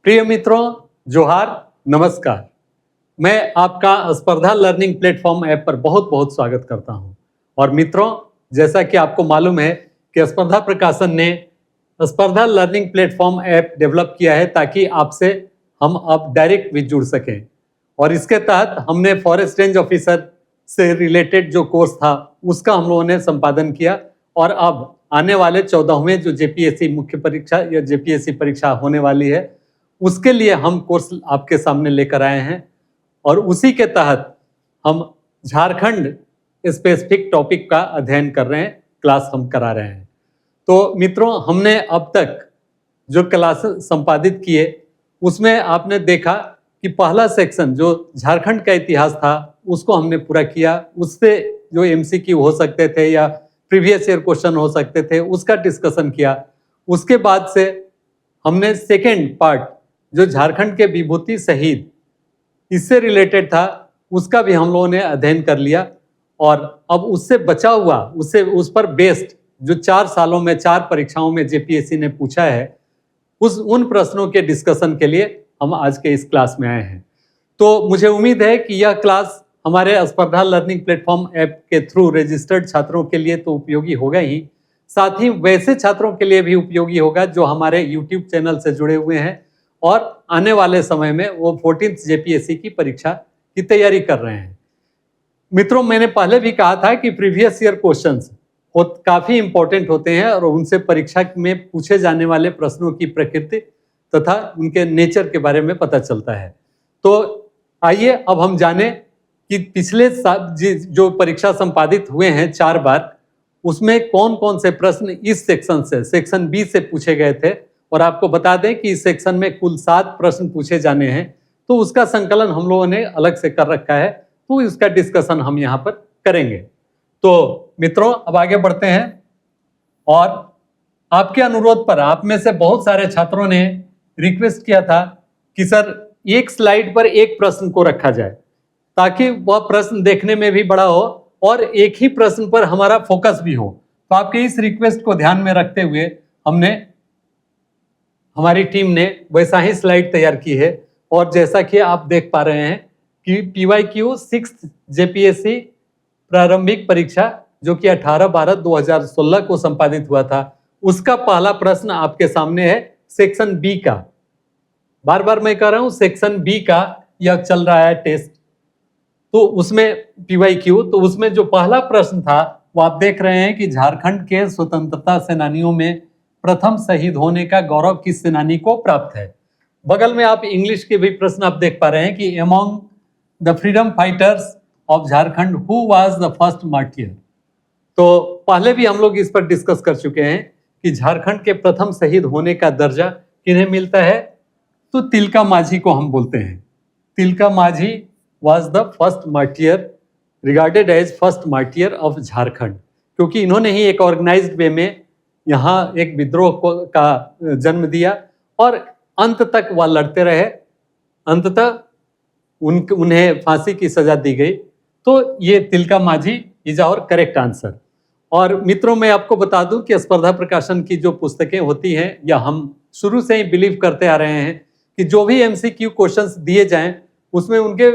प्रिय मित्रों, जोहार, नमस्कार। मैं आपका स्पर्धा लर्निंग प्लेटफॉर्म ऐप पर बहुत बहुत स्वागत करता हूं। और मित्रों, जैसा कि आपको मालूम है कि स्पर्धा प्रकाशन ने स्पर्धा लर्निंग प्लेटफॉर्म ऐप डेवलप किया है ताकि आपसे हम अब डायरेक्ट भी जुड़ सकें। और इसके तहत हमने फॉरेस्ट रेंज ऑफिसर से रिलेटेड जो कोर्स था उसका हम लोगों ने संपादन किया। और अब आने वाले 14वें जो जेपीएससी मुख्य परीक्षा या जेपीएससी परीक्षा होने वाली है उसके लिए हम कोर्स आपके सामने लेकर आए हैं। और उसी के तहत हम झारखंड स्पेसिफिक टॉपिक का अध्ययन कर रहे हैं, क्लास हम करा रहे हैं। तो मित्रों, हमने अब तक जो क्लास संपादित किए उसमें आपने देखा कि पहला सेक्शन जो झारखंड का इतिहास था उसको हमने पूरा किया। उससे जो एमसीक्यू हो सकते थे या प्रीवियस ईयर क्वेश्चन हो सकते थे उसका डिस्कशन किया। उसके बाद से हमने सेकेंड पार्ट जो झारखंड के विभूति शहीद इससे रिलेटेड था उसका भी हम लोगों ने अध्ययन कर लिया। और अब उससे बचा हुआ उस पर बेस्ड जो 4 सालों में 4 परीक्षाओं में जेपीएससी ने पूछा है उन प्रश्नों के डिस्कशन के लिए हम आज के इस क्लास में आए हैं। तो मुझे उम्मीद है कि यह क्लास हमारे स्पर्धा लर्निंग प्लेटफॉर्म ऐप के थ्रू रजिस्टर्ड छात्रों के लिए तो उपयोगी होगा ही, साथ ही वैसे छात्रों के लिए भी उपयोगी होगा जो हमारे यूट्यूब चैनल से जुड़े हुए हैं और आने वाले समय में वो 14th जेपीएससी की परीक्षा की तैयारी कर रहे हैं। मित्रों, मैंने पहले भी कहा था कि प्रीवियस ईयर क्वेश्चंस काफी इंपॉर्टेंट होते हैं और उनसे परीक्षा में पूछे जाने वाले प्रश्नों की प्रकृति तथा उनके नेचर के बारे में पता चलता है। तो आइए अब हम जाने कि पिछले जो परीक्षा संपादित हुए हैं 4 बार उसमें कौन कौन से प्रश्न इस सेक्शन से सेक्शन बी से पूछे गए थे। और आपको बता दें कि इस सेक्शन में कुल 7 प्रश्न पूछे जाने हैं, तो उसका संकलन हम लोगों ने अलग से कर रखा है, तो इसका डिस्कशन हम यहाँ पर करेंगे। तो मित्रों, अब आगे बढ़ते हैं। और आपके अनुरोध पर आप में से बहुत सारे छात्रों ने रिक्वेस्ट किया था कि सर एक स्लाइड पर एक प्रश्न को रखा जाए ताकि वह प्रश्न देखने में भी बड़ा हो और एक ही प्रश्न पर हमारा फोकस भी हो। तो आपके इस रिक्वेस्ट को ध्यान में रखते हुए हमारी टीम ने वैसा ही स्लाइड तैयार की है। और जैसा कि आप देख पा रहे हैं कि PYQ 6th जेपीएससी प्रारंभिक परीक्षा जो कि 18/12/2016 को संपादित हुआ था उसका पहला प्रश्न आपके सामने है सेक्शन बी का। बार बार मैं कह रहा हूं सेक्शन बी का यह चल रहा है टेस्ट। तो उसमें PYQ तो उसमें जो पहला प्रश्न था वो आप देख रहे हैं कि झारखंड के स्वतंत्रता सेनानियों में प्रथम शहीद होने का गौरव किस सेनानी को प्राप्त है। बगल में आप इंग्लिश के भी प्रश्न आप देख पा रहे हैं कि among the freedom fighters of Jharkhand who was the first martyr. तो पहले भी हम लोग इस पर डिस्कस कर चुके हैं कि झारखंड के प्रथम शहीद होने का दर्जा किन्हें मिलता है, तो तिलका माझी को हम बोलते हैं। Tilka Manjhi was the first martyr, regarded as first martyr of Jharkhand, क्योंकि इन्होंने ही एक ऑर्गेनाइज्ड वे में यहाँ एक विद्रोह का जन्म दिया और अंत तक वह लड़ते रहे। अंततः उन्हें फांसी की सजा दी गई। तो ये तिलका माझी इज आवर करेक्ट आंसर। और मित्रों, मैं आपको बता दूं कि स्पर्धा प्रकाशन की जो पुस्तकें होती हैं या हम शुरू से ही बिलीव करते आ रहे हैं कि जो भी MCQ क्वेश्चंस दिए जाएं उसमें उनके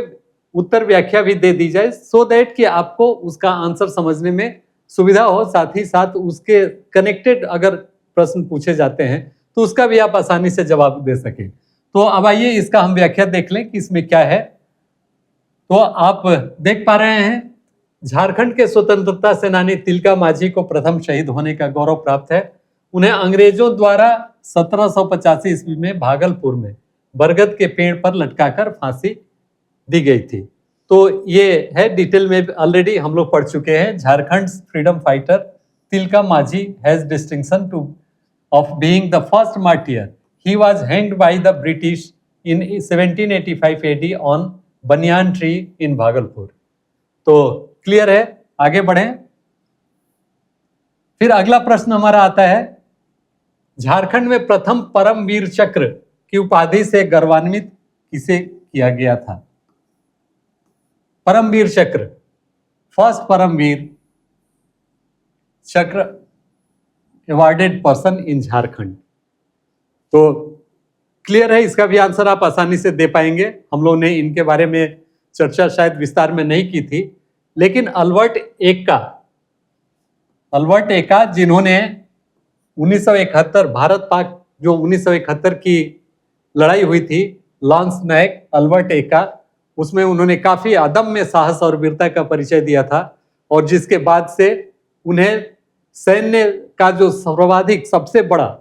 उत्तर व्याख्या भी दे दी जाए, सो दैट कि आपको उसका आंसर समझने में सुविधा हो। साथ ही साथ उसके कनेक्टेड अगर प्रश्न पूछे जाते हैं तो उसका भी आप आसानी से जवाब दे सके। तो अब आइए इसका हम व्याख्या देख लें कि इसमें क्या है। तो आप देख पा रहे हैं झारखंड के स्वतंत्रता सेनानी तिलका माझी को प्रथम शहीद होने का गौरव प्राप्त है। उन्हें अंग्रेजों द्वारा 1785 ईस्वी में भागलपुर में बरगद के पेड़ पर लटकाकर फांसी दी गई थी। तो ये है, डिटेल में ऑलरेडी हम लोग पढ़ चुके हैं। झारखंड फ्रीडम फाइटर तिलका माझी has distinction two of being the first martyr. He was hanged by the British in 1785 AD on banyan tree in Bhagalpur. तो क्लियर है, आगे बढ़ें। फिर अगला प्रश्न हमारा आता है, झारखंड में प्रथम परमवीर चक्र की उपाधि से गौरवान्वित किसे किया गया था। परमवीर चक्र, फर्स्ट परमवीर चक्र अवॉर्डेड पर्सन इन झारखंड। तो क्लियर है? इसका भी आंसर आप आसानी से दे पाएंगे। हम लोगों ने इनके बारे में चर्चा शायद विस्तार में नहीं की थी, लेकिन अल्बर्ट एक्का जिन्होंने 1971 भारत पाक जो 1971 की लड़ाई हुई थी, लांस नायक अल्बर्ट एक्का, उसमें उन्होंने काफी अदम्य साहस और वीरता का परिचय दिया था, और जिसके बाद से उन्हें सैन्य का जो सर्वाधिक सबसे बड़ा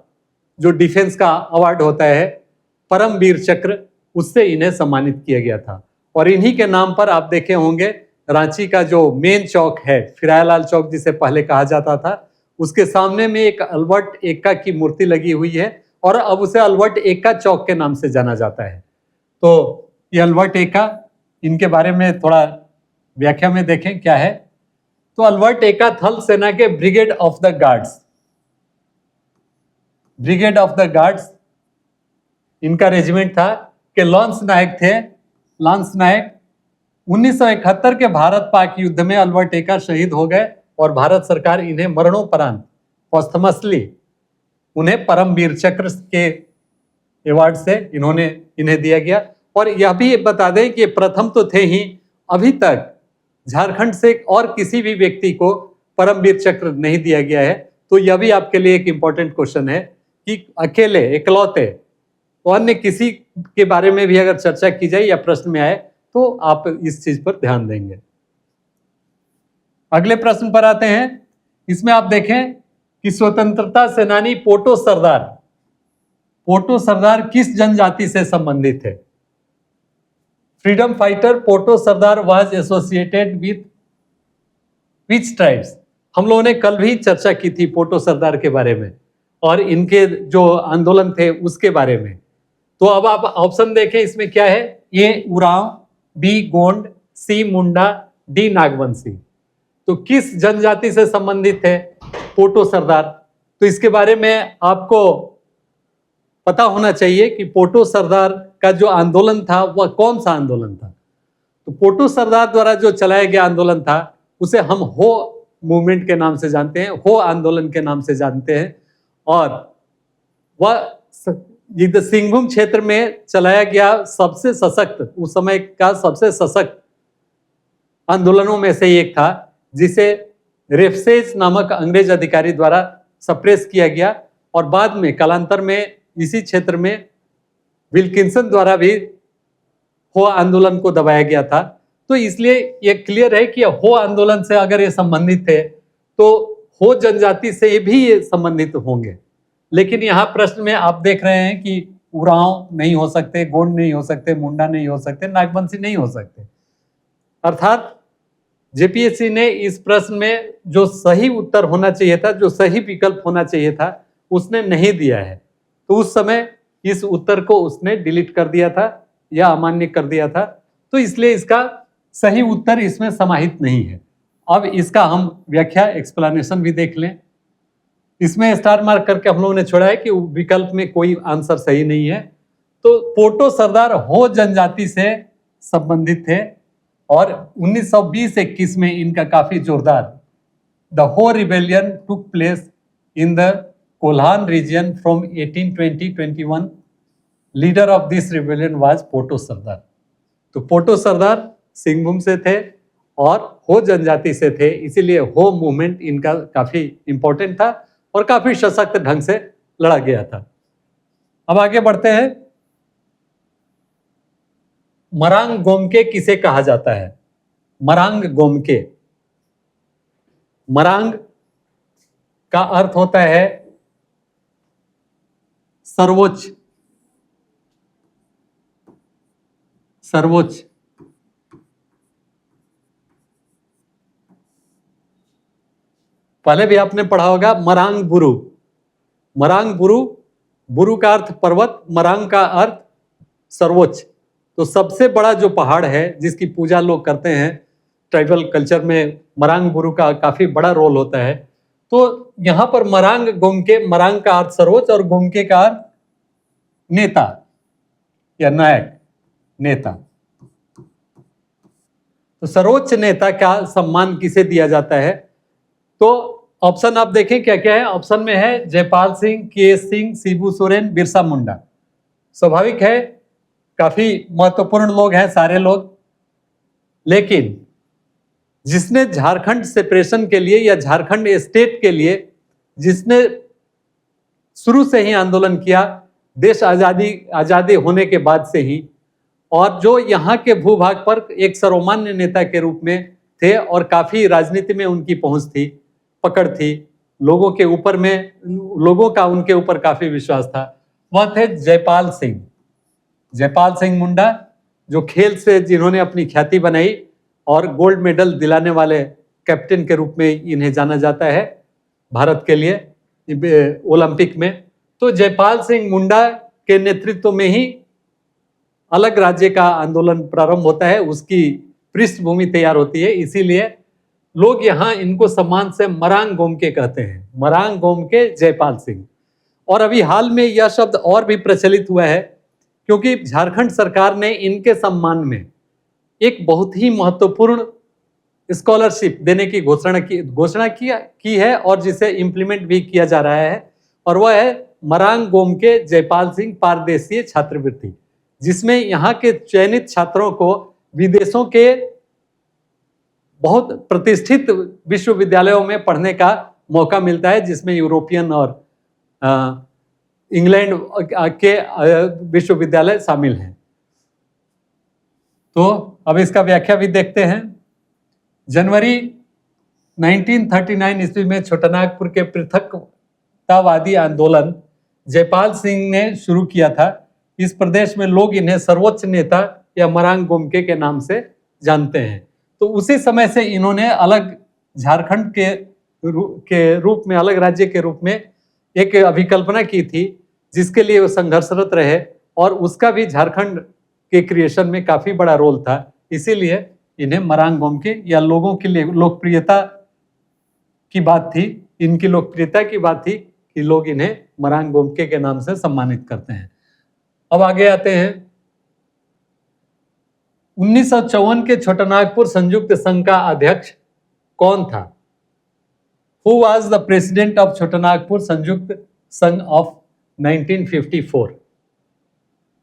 जो डिफेंस का अवार्ड होता है, परम वीर चक्र, उससे इन्हें सम्मानित किया गया था। और इन्हीं के नाम पर आप देखे होंगे रांची का जो मेन चौक है, फिरायलाल चौक जिसे पहले कहा जाता था, उसके सामने में एक अल्बर्ट एक्का की मूर्ति लगी हुई है, और अब उसे अल्बर्ट एक्का चौक के नाम से जाना जाता है। तो ये अल्बर्ट एक्का, इनके बारे में थोड़ा व्याख्या में देखें क्या है। तो अल्बर्ट एक्का थल सेना के ब्रिगेड ऑफ द गार्ड्स इनका रेजिमेंट था कि लांस नायक थे। लांस नायक 1971 के भारत पाक युद्ध में अल्बर्ट एक्का शहीद हो गए, और भारत सरकार इन्हें मरणोपरांत पोस्थमसली उन्हें परम वीर चक्र के अवार्ड से इन्हें दिया गया। और यह भी बता दें कि प्रथम तो थे ही, अभी तक झारखंड से और किसी भी व्यक्ति को परम वीर चक्र नहीं दिया गया है। तो यह भी आपके लिए एक इंपॉर्टेंट क्वेश्चन है कि अकेले इकलौते, तो अन्य किसी के बारे में भी अगर चर्चा की जाए या प्रश्न में आए तो आप इस चीज पर ध्यान देंगे। अगले प्रश्न पर आते हैं। इसमें आप देखें कि स्वतंत्रता सेनानी पोटो सरदार किस जनजाति से संबंधित है? Freedom fighter Poto Sardar was associated with which tribes? हम लोगों ने कल भी चर्चा की थी पोटो सरदार के बारे में और इनके जो आंदोलन थे उसके बारे में। तो अब आप ऑप्शन देखें, इसमें क्या है? ए उरांव, बी गोंड, सी मुंडा, डी नागवंशी। तो किस जनजाति से संबंधित है पोटो सरदार? तो इसके बारे में आपको पता होना चाहिए कि पोटो सरदार का जो आंदोलन था वह कौन सा आंदोलन था। तो पोटो सरदार द्वारा जो चलाया गया आंदोलन था उसे हम हो मूवमेंट के नाम से जानते हैं, हो आंदोलन के नाम से जानते हैं। और वह सिंहभूम क्षेत्र में चलाया गया सबसे सशक्त, उस समय का सबसे सशक्त आंदोलनों में से एक था, जिसे रेफसेज नामक अंग्रेज अधिकारी द्वारा सप्रेस किया गया, और बाद में कालांतर में इसी क्षेत्र में विल्किंसन द्वारा भी हो आंदोलन को दबाया गया था। तो इसलिए यह क्लियर है कि हो आंदोलन से अगर ये संबंधित है तो हो जनजाति से भी ये संबंधित होंगे। लेकिन यहाँ प्रश्न में आप देख रहे हैं कि उरांव नहीं हो सकते, गोंड नहीं हो सकते, मुंडा नहीं हो सकते, नागवंशी नहीं हो सकते। अर्थात जेपीएससी ने इस प्रश्न में जो सही उत्तर होना चाहिए था, जो सही विकल्प होना चाहिए था, उसने नहीं दिया है। तो उस समय इस उत्तर को उसने डिलीट कर दिया था या अमान्य कर दिया था। तो इसलिए इसका सही उत्तर इसमें समाहित नहीं है। अब इसका हम व्याख्या एक्सप्लेनेशन भी देख लें। इसमें स्टार मार्क करके हम लोगों ने छोड़ा है कि विकल्प में कोई आंसर सही नहीं है। तो पोटो सरदार हो जनजाति से संबंधित थे, और 1920-21 में इनका काफी जोरदार the Ho rebellion took place in the Kolhan region from 1820-21। Leader of this rebellion was Poto Sardar. तो पोटो सरदार सिंहभूम से थे और हो जनजाति से थे, इसीलिए हो मूवमेंट इनका काफी इंपॉर्टेंट था और काफी सशक्त ढंग से लड़ा गया था। अब आगे बढ़ते हैं। मरांग गोमके किसे कहा जाता है? मरांग गोमके, मरांग का अर्थ होता है सर्वोच्च, सर्वोच्च। पहले भी आपने पढ़ा होगा मरांग बुरु। मरांग बुरु, बुरु का अर्थ पर्वत, मरांग का अर्थ सर्वोच्च। तो सबसे बड़ा जो पहाड़ है जिसकी पूजा लोग करते हैं ट्राइबल कल्चर में, मरांग बुरु का काफी बड़ा रोल होता है। तो यहां पर मरांग गोमके, मरांग का अर्थ सर्वोच्च और गोमके का अर्थ नेता या नायक, नेता। तो सर्वोच्च नेता का सम्मान किसे दिया जाता है? तो ऑप्शन आप देखें क्या क्या है। ऑप्शन में है जयपाल सिंह, के सिंह, शिबू सोरेन, बिरसा मुंडा। स्वाभाविक है, काफी महत्वपूर्ण लोग हैं सारे लोग, लेकिन जिसने झारखंड सेपरेशन के लिए या झारखंड स्टेट के लिए जिसने शुरू से ही आंदोलन किया, देश आजादी होने के बाद से ही, और जो यहाँ के भूभाग पर एक सर्वमान्य नेता के रूप में थे और काफी राजनीति में उनकी पहुंच थी, पकड़ थी, लोगों के ऊपर में, लोगों का उनके ऊपर काफी विश्वास था, वह थे जयपाल सिंह। जयपाल सिंह मुंडा, जो खेल से जिन्होंने अपनी ख्याति बनाई और गोल्ड मेडल दिलाने वाले कैप्टन के रूप में इन्हें जाना जाता है भारत के लिए ओलंपिक में। तो जयपाल सिंह मुंडा के नेतृत्व में ही अलग राज्य का आंदोलन प्रारंभ होता है, उसकी पृष्ठभूमि तैयार होती है। इसीलिए लोग यहाँ इनको सम्मान से मरांग गोमके कहते हैं, मरांग गोमके जयपाल सिंह। और अभी हाल में यह शब्द और भी प्रचलित हुआ है क्योंकि झारखंड सरकार ने इनके सम्मान में एक बहुत ही महत्वपूर्ण स्कॉलरशिप देने की घोषणा की है और जिसे इम्प्लीमेंट भी किया जा रहा है, और वह है मरांग गोमके जयपाल सिंह पारदेशीय छात्रवृत्ति, जिसमें यहाँ के चयनित छात्रों को विदेशों के बहुत प्रतिष्ठित विश्वविद्यालयों में पढ़ने का मौका मिलता है, जिसमें यूरोपियन और इंग्लैंड के विश्वविद्यालय शामिल हैं। तो अब इसका व्याख्या भी देखते हैं। जनवरी 1939 ईस्वी में छोटानागपुर के पृथकतावादी आंदोलन जयपाल सिंह ने शुरू किया था। इस प्रदेश में लोग इन्हें सर्वोच्च नेता या मरांग गोमके के नाम से जानते हैं। तो उसी समय से इन्होंने अलग झारखंड के रूप में, अलग राज्य के रूप में एक अभिकल्पना की थी, जिसके लिए वो संघर्षरत रहे, और उसका भी झारखंड के क्रिएशन में काफी बड़ा रोल था। इसीलिए इन्हें मरांग गोमके या लोगों के लिए लोकप्रियता की बात थी, इनकी लोकप्रियता की बात थी कि लोग इन्हें मरांग गोमके के नाम से सम्मानित करते हैं। अब आगे आते हैं। 1954 के छोटानागपुर संयुक्त संघ का अध्यक्ष कौन था? Who was the president of Chotanagpur संयुक्त संघ of 1954?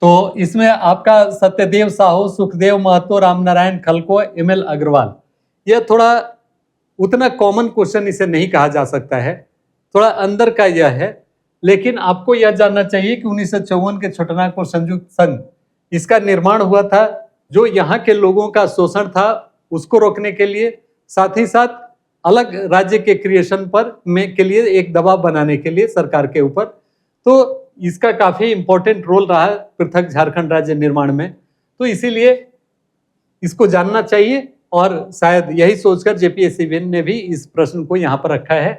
तो इसमें आपका सत्यदेव साहू, सुखदेव महतो, रामनारायण खलको, एमएल अग्रवाल। यह थोड़ा उतना कॉमन क्वेश्चन इसे नहीं कहा जा सकता है, थोड़ा अंदर का यह है, लेकिन आपको यह जानना चाहिए कि 1954 के छोटानागपुर संयुक्त संघ, इसका निर्माण हुआ था जो यहाँ के लोगों का शोषण था उसको रोकने के लिए, साथ ही साथ अलग राज्य के क्रिएशन के लिए एक दबाव बनाने के लिए सरकार के ऊपर। तो इसका काफी इंपॉर्टेंट रोल रहा है पृथक झारखंड राज्य निर्माण में। तो इसीलिए इसको जानना चाहिए, और शायद यही सोचकर जेपीएससी ने भी इस प्रश्न को यहाँ पर रखा है।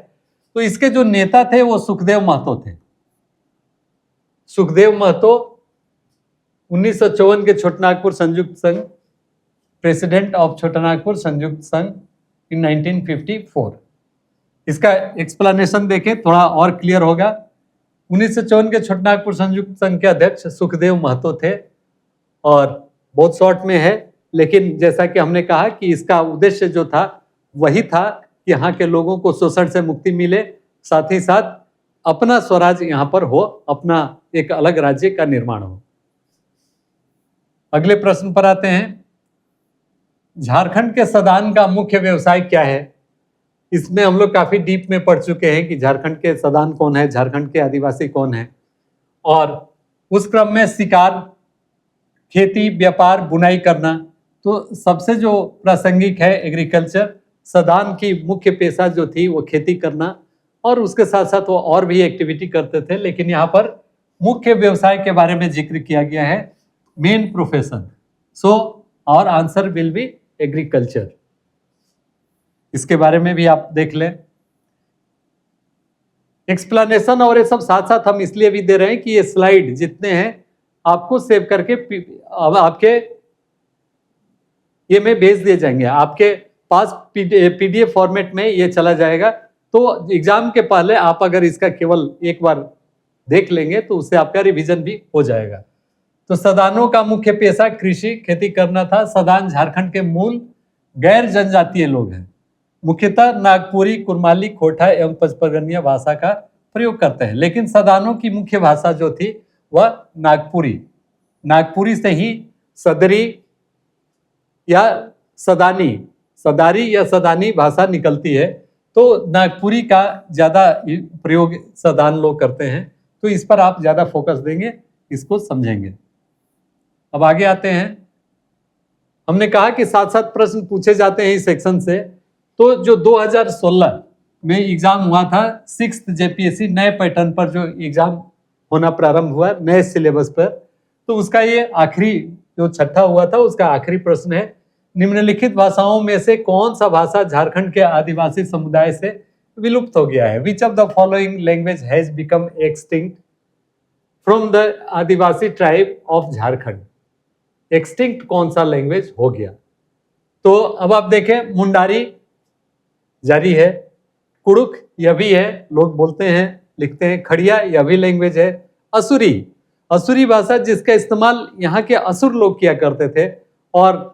तो इसके जो नेता थे वो सुखदेव महतो थे। सुखदेव महतो 1954 के छोटानागपुर संयुक्त संघ, प्रेसिडेंट ऑफ छोटानागपुर संयुक्त संघ इन 1954। इसका एक्सप्लेनेशन देखें थोड़ा और क्लियर होगा। 1954 के छोटानागपुर संयुक्त संघ के अध्यक्ष सुखदेव महतो थे, और बहुत शॉर्ट में है, लेकिन जैसा कि हमने कहा कि इसका उद्देश्य जो था वही था कि यहाँ के लोगों को शोषण से मुक्ति मिले, साथ ही साथ अपना स्वराज यहाँ पर हो, अपना एक अलग राज्य का निर्माण हो। अगले प्रश्न पर आते हैं। झारखंड के सदान का मुख्य व्यवसाय क्या है? इसमें हम लोग काफी डीप में पढ़ चुके हैं कि झारखंड के सदान कौन है, झारखंड के आदिवासी कौन है, और उस क्रम में शिकार, खेती, व्यापार, बुनाई करना। तो सबसे जो प्रासंगिक है एग्रीकल्चर। सदान की मुख्य पेशा जो थी वो खेती करना, और उसके साथ साथ वो और भी एक्टिविटी करते थे, लेकिन यहाँ पर मुख्य व्यवसाय के बारे में जिक्र किया गया है, main profession. So our answer will be agriculture. इसके बारे में भी आप देख लें। एक्सप्लेनेशन और ये सब साथ साथ हम इसलिए भी दे रहे हैं कि ये स्लाइड जितने हैं आपको सेव करके आपके ये में भेज दिए जाएंगे, आपके पास पीडीएफ फॉर्मेट में ये चला जाएगा। तो एग्जाम के पहले आप अगर इसका केवल एक बार देख लेंगे तो उससे आपका रिवीजन भी हो जाएगा। तो सदानों का मुख्य पेशा कृषि, खेती करना था। सदान झारखंड के मूल गैर जनजातीय लोग हैं, मुख्यतः नागपुरी, कुरमाली, खोटा एवं पचपरगनिया भाषा का प्रयोग करते हैं, लेकिन सदानों की मुख्य भाषा जो थी वह नागपुरी, नागपुरी से ही सदरी या सदानी, सदारी या सदानी भाषा निकलती है। तो नागपुरी का ज़्यादा प्रयोग सदान लोग करते हैं, तो इस पर आप ज़्यादा फोकस देंगे, इसको समझेंगे। अब आगे आते हैं। हमने कहा कि 7-7 प्रश्न पूछे जाते हैं इस सेक्शन से। तो जो 2016 में एग्जाम हुआ था 6th जेपीएससी नए पैटर्न पर जो एग्जाम होना प्रारंभ हुआ नए सिलेबस पर, तो उसका ये आखिरी जो छठा हुआ था उसका आखिरी प्रश्न है, निम्नलिखित भाषाओं में से कौन सा भाषा झारखंड के आदिवासी समुदाय से विलुप्त हो गया है? विच of the following language has become extinct from the Adivasi tribe of Jharkhand? Extinct कौन सा लैंग्वेज हो गया? तो अब आप देखें, मुंडारी जारी है, कुड़ुक यह भी है, लोग बोलते हैं लिखते हैं, खड़िया यह भी लैंग्वेज है, असुरी, असुरी भाषा जिसका इस्तेमाल यहाँ के असुर लोग किया करते थे। और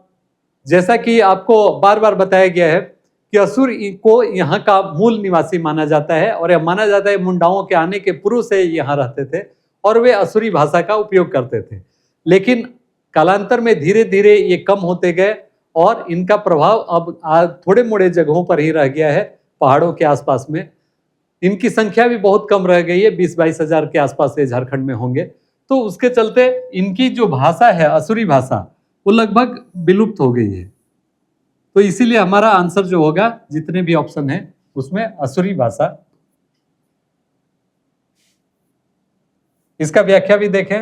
जैसा कि आपको बार बार बताया गया है कि असुर को यहाँ का मूल निवासी माना जाता है और यह माना जाता है मुंडाओं के आने के पूर्व से यहाँ रहते थे और वे असुरी भाषा का उपयोग करते थे। लेकिन कालांतर में धीरे धीरे ये कम होते गए और इनका प्रभाव अब थोड़े मोड़े जगहों पर ही रह गया है, पहाड़ों के आसपास में। इनकी संख्या भी बहुत कम रह गई है, 20-22 हजार के आसपास ये झारखंड में होंगे। तो उसके चलते इनकी जो भाषा है असुरी भाषा वो लगभग विलुप्त हो गई है। तो इसीलिए हमारा आंसर जो होगा, जितने भी ऑप्शन है उसमें असुरी भाषा। इसका व्याख्या भी देखें।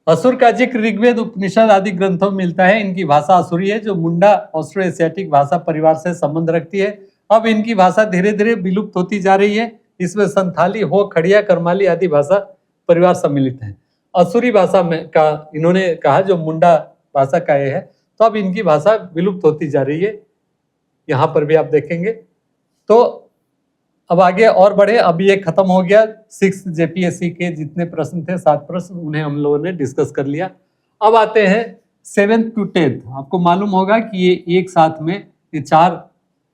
असुर का जिक्र ऋग्वेद, उपनिषद आदि ग्रंथों में मिलता है। इनकी भाषा असुरी है जो मुंडा ऑस्ट्रो एशियाटिक भाषा परिवार से संबंध रखती है। अब इनकी भाषा धीरे धीरे विलुप्त होती जा रही है। इसमें संथाली, हो, खड़िया, करमाली आदि भाषा परिवार सम्मिलित हैं। असुरी भाषा में का इन्होंने कहा जो मुंडा भाषा का ये है, तो अब इनकी भाषा विलुप्त होती जा रही है। यहाँ पर भी आप देखेंगे। तो अब आगे और बढ़े। अब ये खत्म हो गया 6th जेपीएससी के जितने प्रश्न थे, 7 प्रश्न, उन्हें हम लोगों ने डिस्कस कर लिया। अब आते हैं 7th to 10th। आपको मालूम होगा कि ये एक साथ में ये 4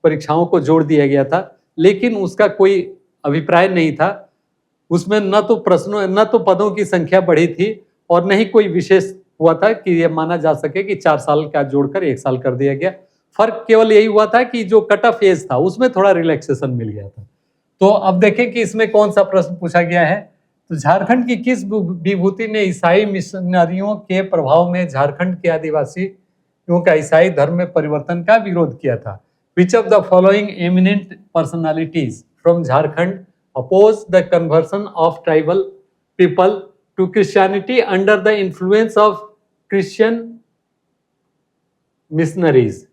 परीक्षाओं को जोड़ दिया गया था, लेकिन उसका कोई अभिप्राय नहीं था। उसमें न तो प्रश्नों न तो पदों की संख्या बढ़ी थी और न ही कोई विशेष हुआ था कि यह माना जा सके कि 4 साल का जोड़कर 1 साल कर दिया गया। फर्क केवल यही हुआ था कि जो कट ऑफ एज था उसमें थोड़ा रिलैक्सेशन मिल गया था। तो अब देखें कि इसमें कौन सा प्रश्न पूछा गया है। तो झारखंड की किस विभूति ने ईसाई मिशनरियों के प्रभाव में झारखंड के आदिवासियों का ईसाई धर्म में परिवर्तन का विरोध किया था? Which of the following eminent personalities from Jharkhand opposed the conversion of tribal people to Christianity under the influence of Christian missionaries?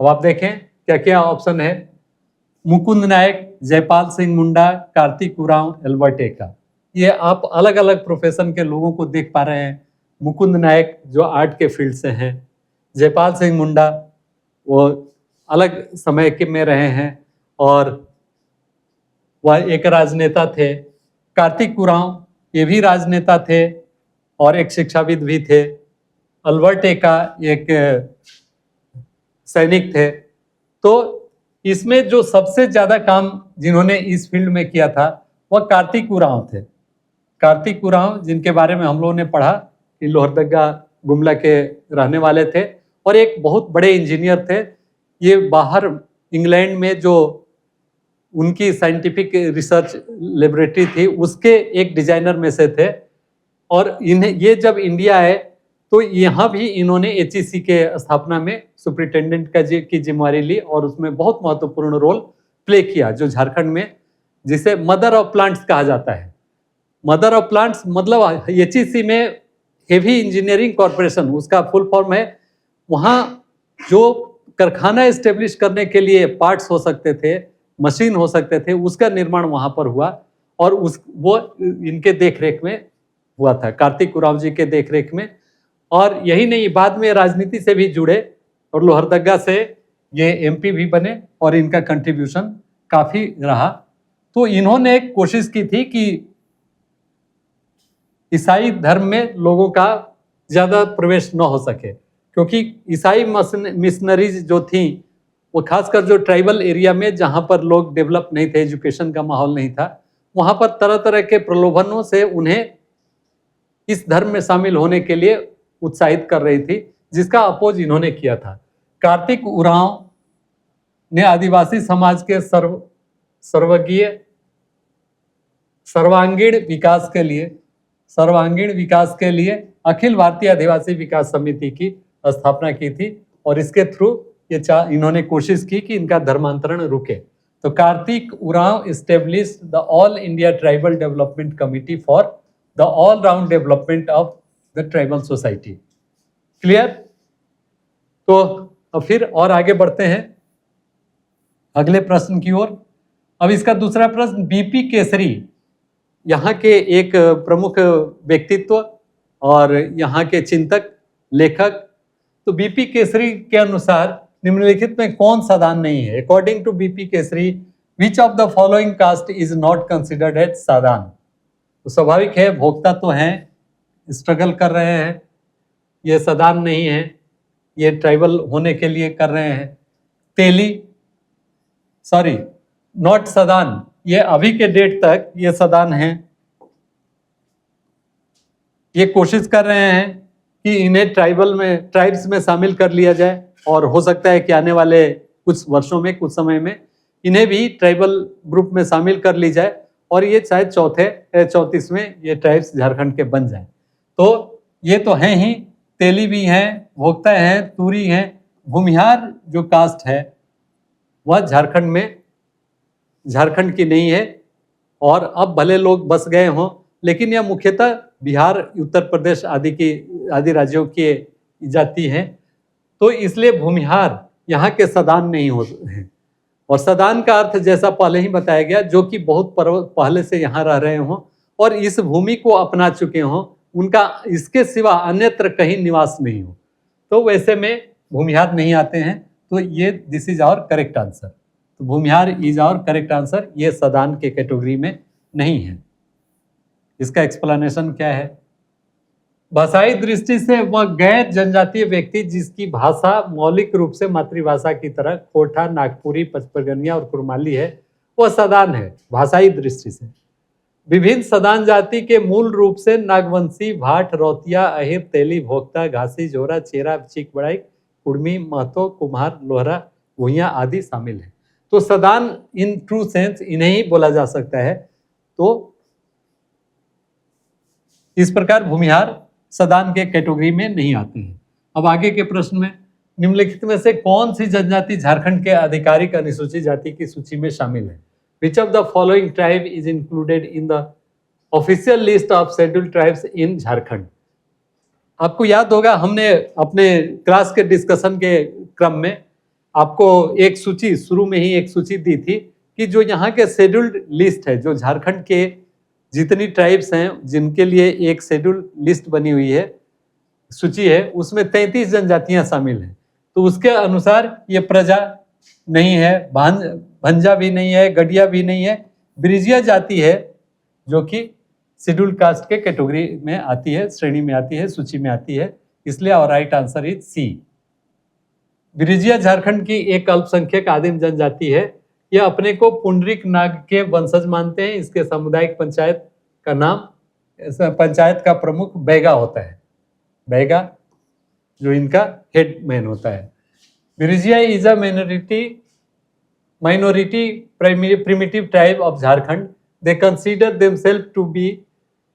अब आप देखें क्या क्या ऑप्शन है। मुकुंद नायक, जयपाल सिंह मुंडा, कार्तिक उरांव, एल्बर्ट एक्का। ये आप अलग अलग प्रोफेशन के लोगों को देख पा रहे हैं। मुकुंद नायक जो आर्ट के फील्ड से हैं, जयपाल सिंह मुंडा वो अलग समय के में रहे हैं और वह एक राजनेता थे। कार्तिक उरांव ये भी राजनेता थे और एक शिक्षाविद भी थे। एल्बर्ट एक्का एक सैनिक थे। तो इसमें जो सबसे ज्यादा काम जिन्होंने इस फील्ड में किया था वह कार्तिक उरांव थे। कार्तिक उरांव जिनके बारे में हम लोगों ने पढ़ा कि लोहरदगा गुमला के रहने वाले थे और एक बहुत बड़े इंजीनियर थे। ये बाहर इंग्लैंड में जो उनकी साइंटिफिक रिसर्च लेबोरेटरी थी उसके एक डिजाइनर में से थे। और इन्हें ये जब इंडिया आए तो यहाँ भी इन्होंने एचईसी के स्थापना में सुपरिटेंडेंट की जिम्मेवारी ली और उसमें बहुत महत्वपूर्ण रोल प्ले किया, जो झारखंड में जिसे मदर ऑफ प्लांट्स कहा जाता है। मदर ऑफ प्लांट्स मतलब एचईसी में हेवी इंजीनियरिंग कॉरपोरेशन उसका फुल फॉर्म है। वहाँ जो कारखाना एस्टेब्लिश करने के लिए पार्ट्स हो सकते थे, मशीन हो सकते थे, उसका निर्माण वहाँ पर हुआ और वो इनके देखरेख में हुआ था, कार्तिक उरांव जी के देखरेख में। और यही नहीं, बाद में राजनीति से भी जुड़े और लोहरदगा से ये एमपी भी बने और इनका कंट्रीब्यूशन काफी रहा। तो इन्होंने एक कोशिश की थी कि ईसाई धर्म में लोगों का ज्यादा प्रवेश न हो सके, क्योंकि ईसाई मिशनरीज जो थी वो खासकर जो ट्राइबल एरिया में जहाँ पर लोग डेवलप नहीं थे, एजुकेशन का माहौल नहीं था, वहां पर तरह तरह के प्रलोभनों से उन्हें इस धर्म में शामिल होने के लिए उत्साहित कर रही थी, जिसका अपोज इन्होंने किया था। कार्तिक उरांव ने आदिवासी समाज के सर्वांगीण विकास के लिए अखिल भारतीय आदिवासी विकास समिति की स्थापना की थी और इसके थ्रू इन्होंने कोशिश की कि इनका धर्मांतरण रुके। तो Kartik Oraon established the all India tribal development committee for the all round development of the tribal society. Clear? तो अब फिर और आगे बढ़ते हैं अगले प्रश्न की ओर। अब इसका दूसरा प्रश्न, बीपी केसरी यहाँ के एक प्रमुख व्यक्तित्व और यहाँ के चिंतक लेखक। तो बीपी केसरी के अनुसार निम्नलिखित में कौन साधान नहीं है? According to BP Keshari, which of the following caste is not considered as Sadhan? तो स्वाभाविक है, भोक्ता तो हैं, स्ट्रगल कर रहे हैं, ये साधान नहीं है, ये ट्राइबल होने के लिए कर रहे हैं। नॉट साधान, ये अभी के डेट तक ये साधान हैं, ये कोशिश कर रहे हैं कि इन्हें ट्राइब्स में शामिल कर लिया जाए और हो सकता है कि आने वाले कुछ वर्षों में, कुछ समय में इन्हें भी ट्राइबल ग्रुप में शामिल कर ली जाए और ये शायद 34वें ये ट्राइब्स झारखंड के बन जाए। तो ये तो हैं ही, तेली भी हैं, भोक्ता हैं, तूरी हैं। भूमिहार जो कास्ट है वह झारखंड की नहीं है और अब भले लोग बस गए हों, लेकिन यह मुख्यतः बिहार, उत्तर प्रदेश आदि राज्यों की जाति हैं। तो इसलिए भूमिहार यहाँ के सदान नहीं होते हैं। और सदान का अर्थ जैसा पहले ही बताया गया, जो कि बहुत पहले से यहाँ रह रहे हों और इस भूमि को अपना चुके हों, उनका इसके सिवा अन्यत्र कहीं निवास नहीं हो, तो वैसे में भूमिहार नहीं आते हैं। तो ये this is our correct answer. तो Bhumihar is our correct answer, ये सदान के कैटेगरी में नहीं है। इसका एक्सप्लेनेशन क्या है? भाषाई दृष्टि से वह गैर जनजातीय व्यक्ति जिसकी भाषा मौलिक रूप से मातृभाषा की तरह खोरठा, नागपुरी, पचपरगनिया और कुरमाली है, वह सदान है भाषाई दृष्टि से। विभिन्न सदान जाति के मूल रूप से नागवंशी, भाट, रौतिया, अहिर, तेली, भोक्ता, घासी, जोरा, चेरा, चीक बड़ाई, कुड़मी, महतो, कुम्हार, लोहरा, भुइयां आदि शामिल है। तो सदान इन ट्रू सेंस इन्हें ही बोला जा सकता है। तो इस प्रकार भूमिहार सदान के कैटेगरी में नहीं आते हैं। अब आगे के प्रश्न में, निम्नलिखित में से कौन सी जनजाति झारखंड के आधिकारिक अनुसूचित जाति की सूची में शामिल है? Which of the following tribe is included in the official list of scheduled tribes in Jharkhand? आपको याद होगा, हमने अपने क्लास के डिस्कशन के क्रम में आपको एक सूची, शुरू में ही एक सूची दी थी कि जो यहाँ के शेड्यूल्ड लिस्ट है, जो झारखंड के जितनी ट्राइब्स हैं जिनके लिए एक शेड्यूल्ड लिस्ट बनी हुई है, सूची है, उसमें 33 जनजातियां शामिल हैं। तो उसके अनुसार ये प्रजा नहीं है, भंजा भी नहीं है, गडिया भी नहीं है, ब्रिजिया जाति है जो कि शेड्यूल्ड कास्ट के कैटेगरी में आती है, श्रेणी में आती है, सूची में आती है। इसलिए और right answer is C. Brijia Jharkhand की एक अल्पसंख्यक आदिम जनजाति है। यह अपने को पुंडरीक नाग के वंशज मानते हैं। इसके सामुदायिक पंचायत का नाम, पंचायत का प्रमुख बैगा होता है, बैगा जो इनका हेड मैन होता है। Brijia is a minority primitive tribe of Jharkhand. They consider themselves to be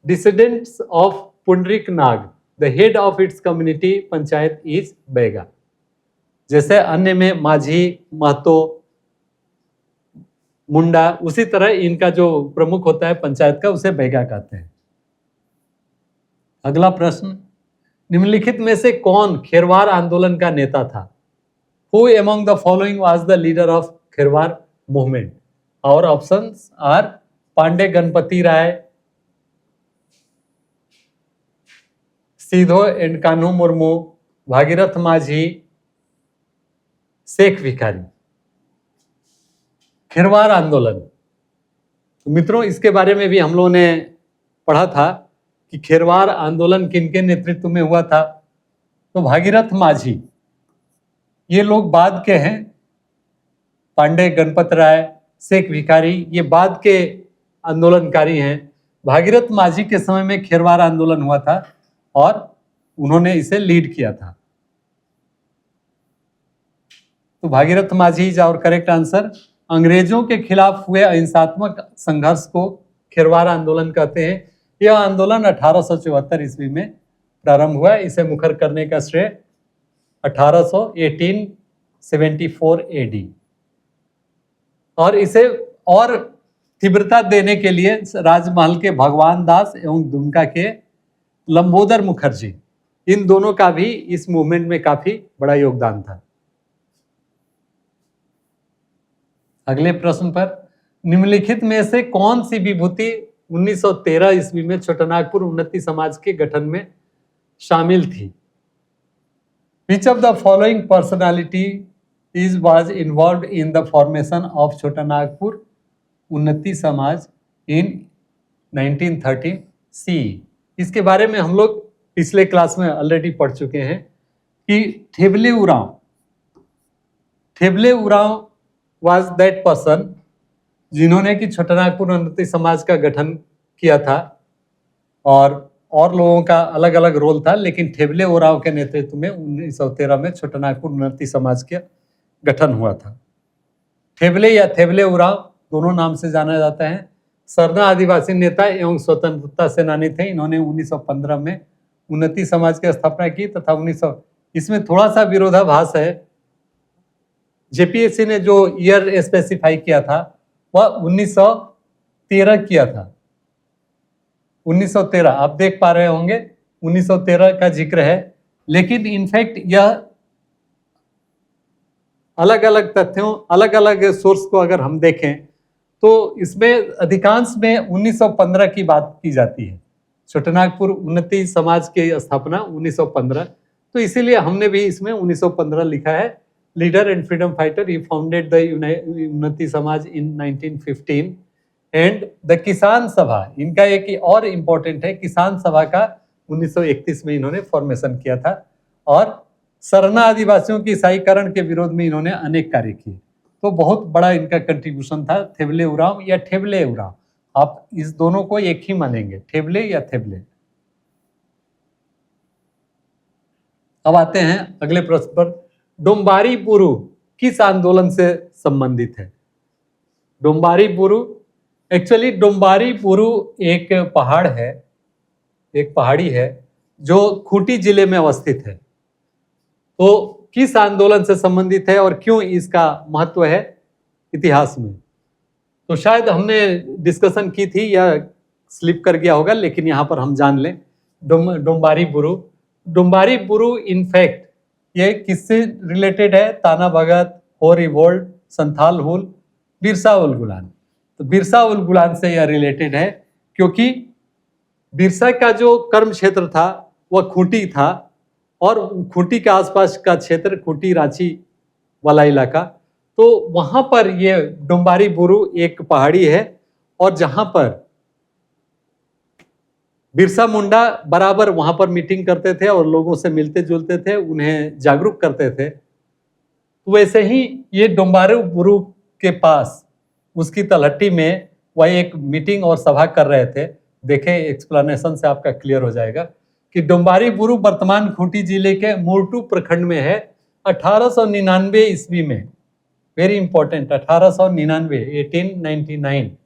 descendants of Pundrik Nag. The head of its community panchayat is Baiga. जैसे अन्य में माझी, महतो, मुंडा, उसी तरह इनका जो प्रमुख होता है पंचायत का, उसे बैगा कहते हैं। अगला प्रश्न, निम्नलिखित में से कौन खेरवार आंदोलन का नेता था? Who among the following was the leader of Kherwar movement? और ऑप्शंस आर पांडे गणपति राय, सीधो एंड कान्हू मुर्मू, भागीरथ माझी, शेख भिखारी। खेरवार आंदोलन, तो मित्रों इसके बारे में भी हम लोगों ने पढ़ा था कि खेरवार आंदोलन किनके नेतृत्व में हुआ था। तो भागीरथ माझी, ये लोग बाद के हैं। पांडे गणपत राय, शेख भिखारी, ये बाद के आंदोलनकारी हैं। भागीरथ माझी के समय में खेरवार आंदोलन हुआ था और उन्होंने इसे लीड किया था। तो भागीरथ माझी इज आवर करेक्ट आंसर। अंग्रेजों के खिलाफ हुए अहिंसात्मक संघर्ष को खेरवार आंदोलन कहते हैं। यह आंदोलन 1874 ईस्वी में प्रारंभ हुआ। इसे मुखर करने का श्रेय 1874 एडी और इसे और तीव्रता देने के लिए राजमहल के भगवान दास एवं दुमका के लंबोदर मुखर्जी, इन दोनों का भी इस मूवमेंट में काफी बड़ा योगदान था। अगले प्रश्न पर, निम्नलिखित में से कौन सी विभूति 1913 ईस्वी में छोटानागपुर उन्नति समाज के गठन में शामिल थी? Which of the following personality was involved in the formation of Chotanagpur उन्नति समाज in 1930 CE? इसके बारे में हम लोग पिछले क्लास में ऑलरेडी पढ़ चुके हैं कि ठेबले उरांव was that person जिन्होंने कि छोटानागपुर उन्नति समाज का गठन किया था और लोगों का अलग अलग रोल था, लेकिन ठेबले उरांव के नेतृत्व में 1913 में छोटानागपुर उन्नति समाज का गठन हुआ था। ठेबले या ठेबले उरांव दोनों नाम से जाना जाता है। सरना आदिवासी नेता एवं स्वतंत्रता सेनानी थे। इन्होंने 1915 में उन्नति समाज की स्थापना की तथा 1900, इसमें थोड़ा सा विरोधाभास है। जेपीएससी ने जो ईयर स्पेसिफाई किया था वह 1913 किया था। 1913 आप देख पा रहे होंगे 1913 का जिक्र है, लेकिन इनफैक्ट यह अलग अलग तथ्यों, अलग अलग सोर्स को अगर हम देखें तो इसमें अधिकांश में 1915 की बात की जाती है। छोटानागपुर उन्नति समाज की स्थापना 1915, तो इसीलिए हमने भी इसमें 1915 लिखा है। Leader and freedom fighter, he founded the उन्नति समाज इन 1915 एंड द किसान सभा, इनका एक और इम्पोर्टेंट है, किसान सभा का 1931 में इन्होंने फॉर्मेशन किया था और सरना आदिवासियों की ईसाईकरण के विरोध में इन्होंने अनेक कार्य किए। तो बहुत बड़ा इनका कंट्रीब्यूशन था। ठेबले उरांव या ठेबले उरांव, आप इस दोनों को एक ही मानेंगे, ठेबले या ठेबले। अब आते हैं अगले प्रश्न पर। डोम्बारी बुरु किस आंदोलन से संबंधित है? डोम्बारी बुरु, एक्चुअली डोम्बारी बुरु एक पहाड़ है, एक पहाड़ी है जो खूंटी जिले में अवस्थित है। तो किस आंदोलन से संबंधित है और क्यों इसका महत्व है इतिहास में? तो शायद हमने डिस्कशन की थी या स्लिप कर गया होगा, लेकिन यहाँ पर हम जान लें। डोम्बारी बुरु इनफैक्ट ये किससे रिलेटेड है? ताना भगत, हो रिवोल्ट, संथाल हुल, बिरसा उल गुलान। तो बिरसा उल गुलान से यह रिलेटेड है क्योंकि बिरसा का जो कर्म क्षेत्र था वह खूंटी था और खूंटी के आसपास का क्षेत्र, खूंटी रांची वाला इलाका, तो वहां पर ये डोम्बारी बुरु एक पहाड़ी है और जहां पर बिरसा मुंडा बराबर वहां पर मीटिंग करते थे और लोगों से मिलते जुलते थे, उन्हें जागरूक करते थे। तो वैसे ही ये डोम्बारी बुरु के पास उसकी तलहटी में वह एक मीटिंग और सभा कर रहे थे। देखें, एक्सप्लेनेशन से आपका क्लियर हो जाएगा कि डोम्बारी बुरु वर्तमान खूंटी जिले के मोरटू प्रखंड में है। 1899 ईस्वी में, very important, 1899, 1899,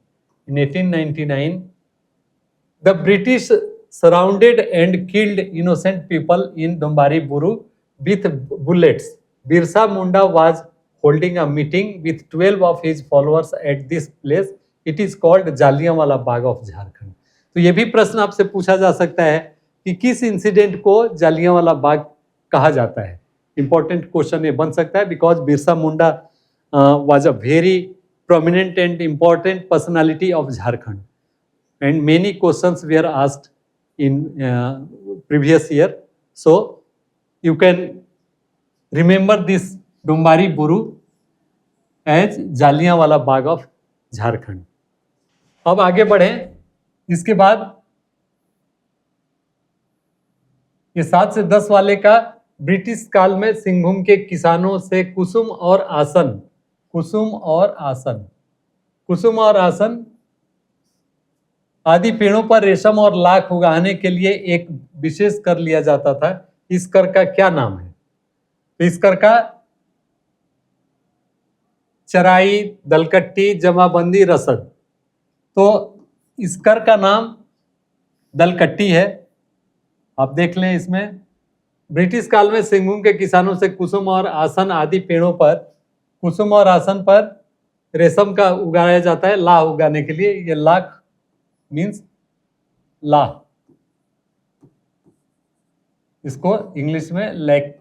in 1899 the British surrounded and killed innocent people in Dombari Buru with bullets. Birsa Munda was holding a meeting with 12 of his followers at this place. It is called Jallianwala Bagh of Jharkhand. तो ये भी प्रश्न आपसे पूछा जा सकता है कि किस इंसिडेंट को जालियांवाला बाग कहा जाता है। इंपॉर्टेंट क्वेश्चन ये बन सकता है because Birsa Munda was a very prominent and important personality of Jharkhand, and many questions were asked in previous year. So you can remember this Dombari Buru as Jallianwala Bagh of Jharkhand. अब आगे बढ़ें। इसके बाद ये 7 से 10 वाले का, ब्रिटिश काल में सिंहभूम के किसानों से कुसुम और आसन आदि पेड़ों पर रेशम और लाख उगाने के लिए एक विशेष कर लिया जाता था, इस कर का क्या नाम है? तो इस कर का चराई, दलकट्टी, जमाबंदी, रसद। तो इस कर का नाम दलकट्टी है। आप देख लें इसमें, ब्रिटिश काल में सिंहभूम के किसानों से कुसुम और आसन आदि पेड़ों पर, कुसुम और आसन पर रेशम का उगाया जाता है लाह उगाने के लिए। ये लाख मीन्स लाह, इसको इंग्लिश में लैक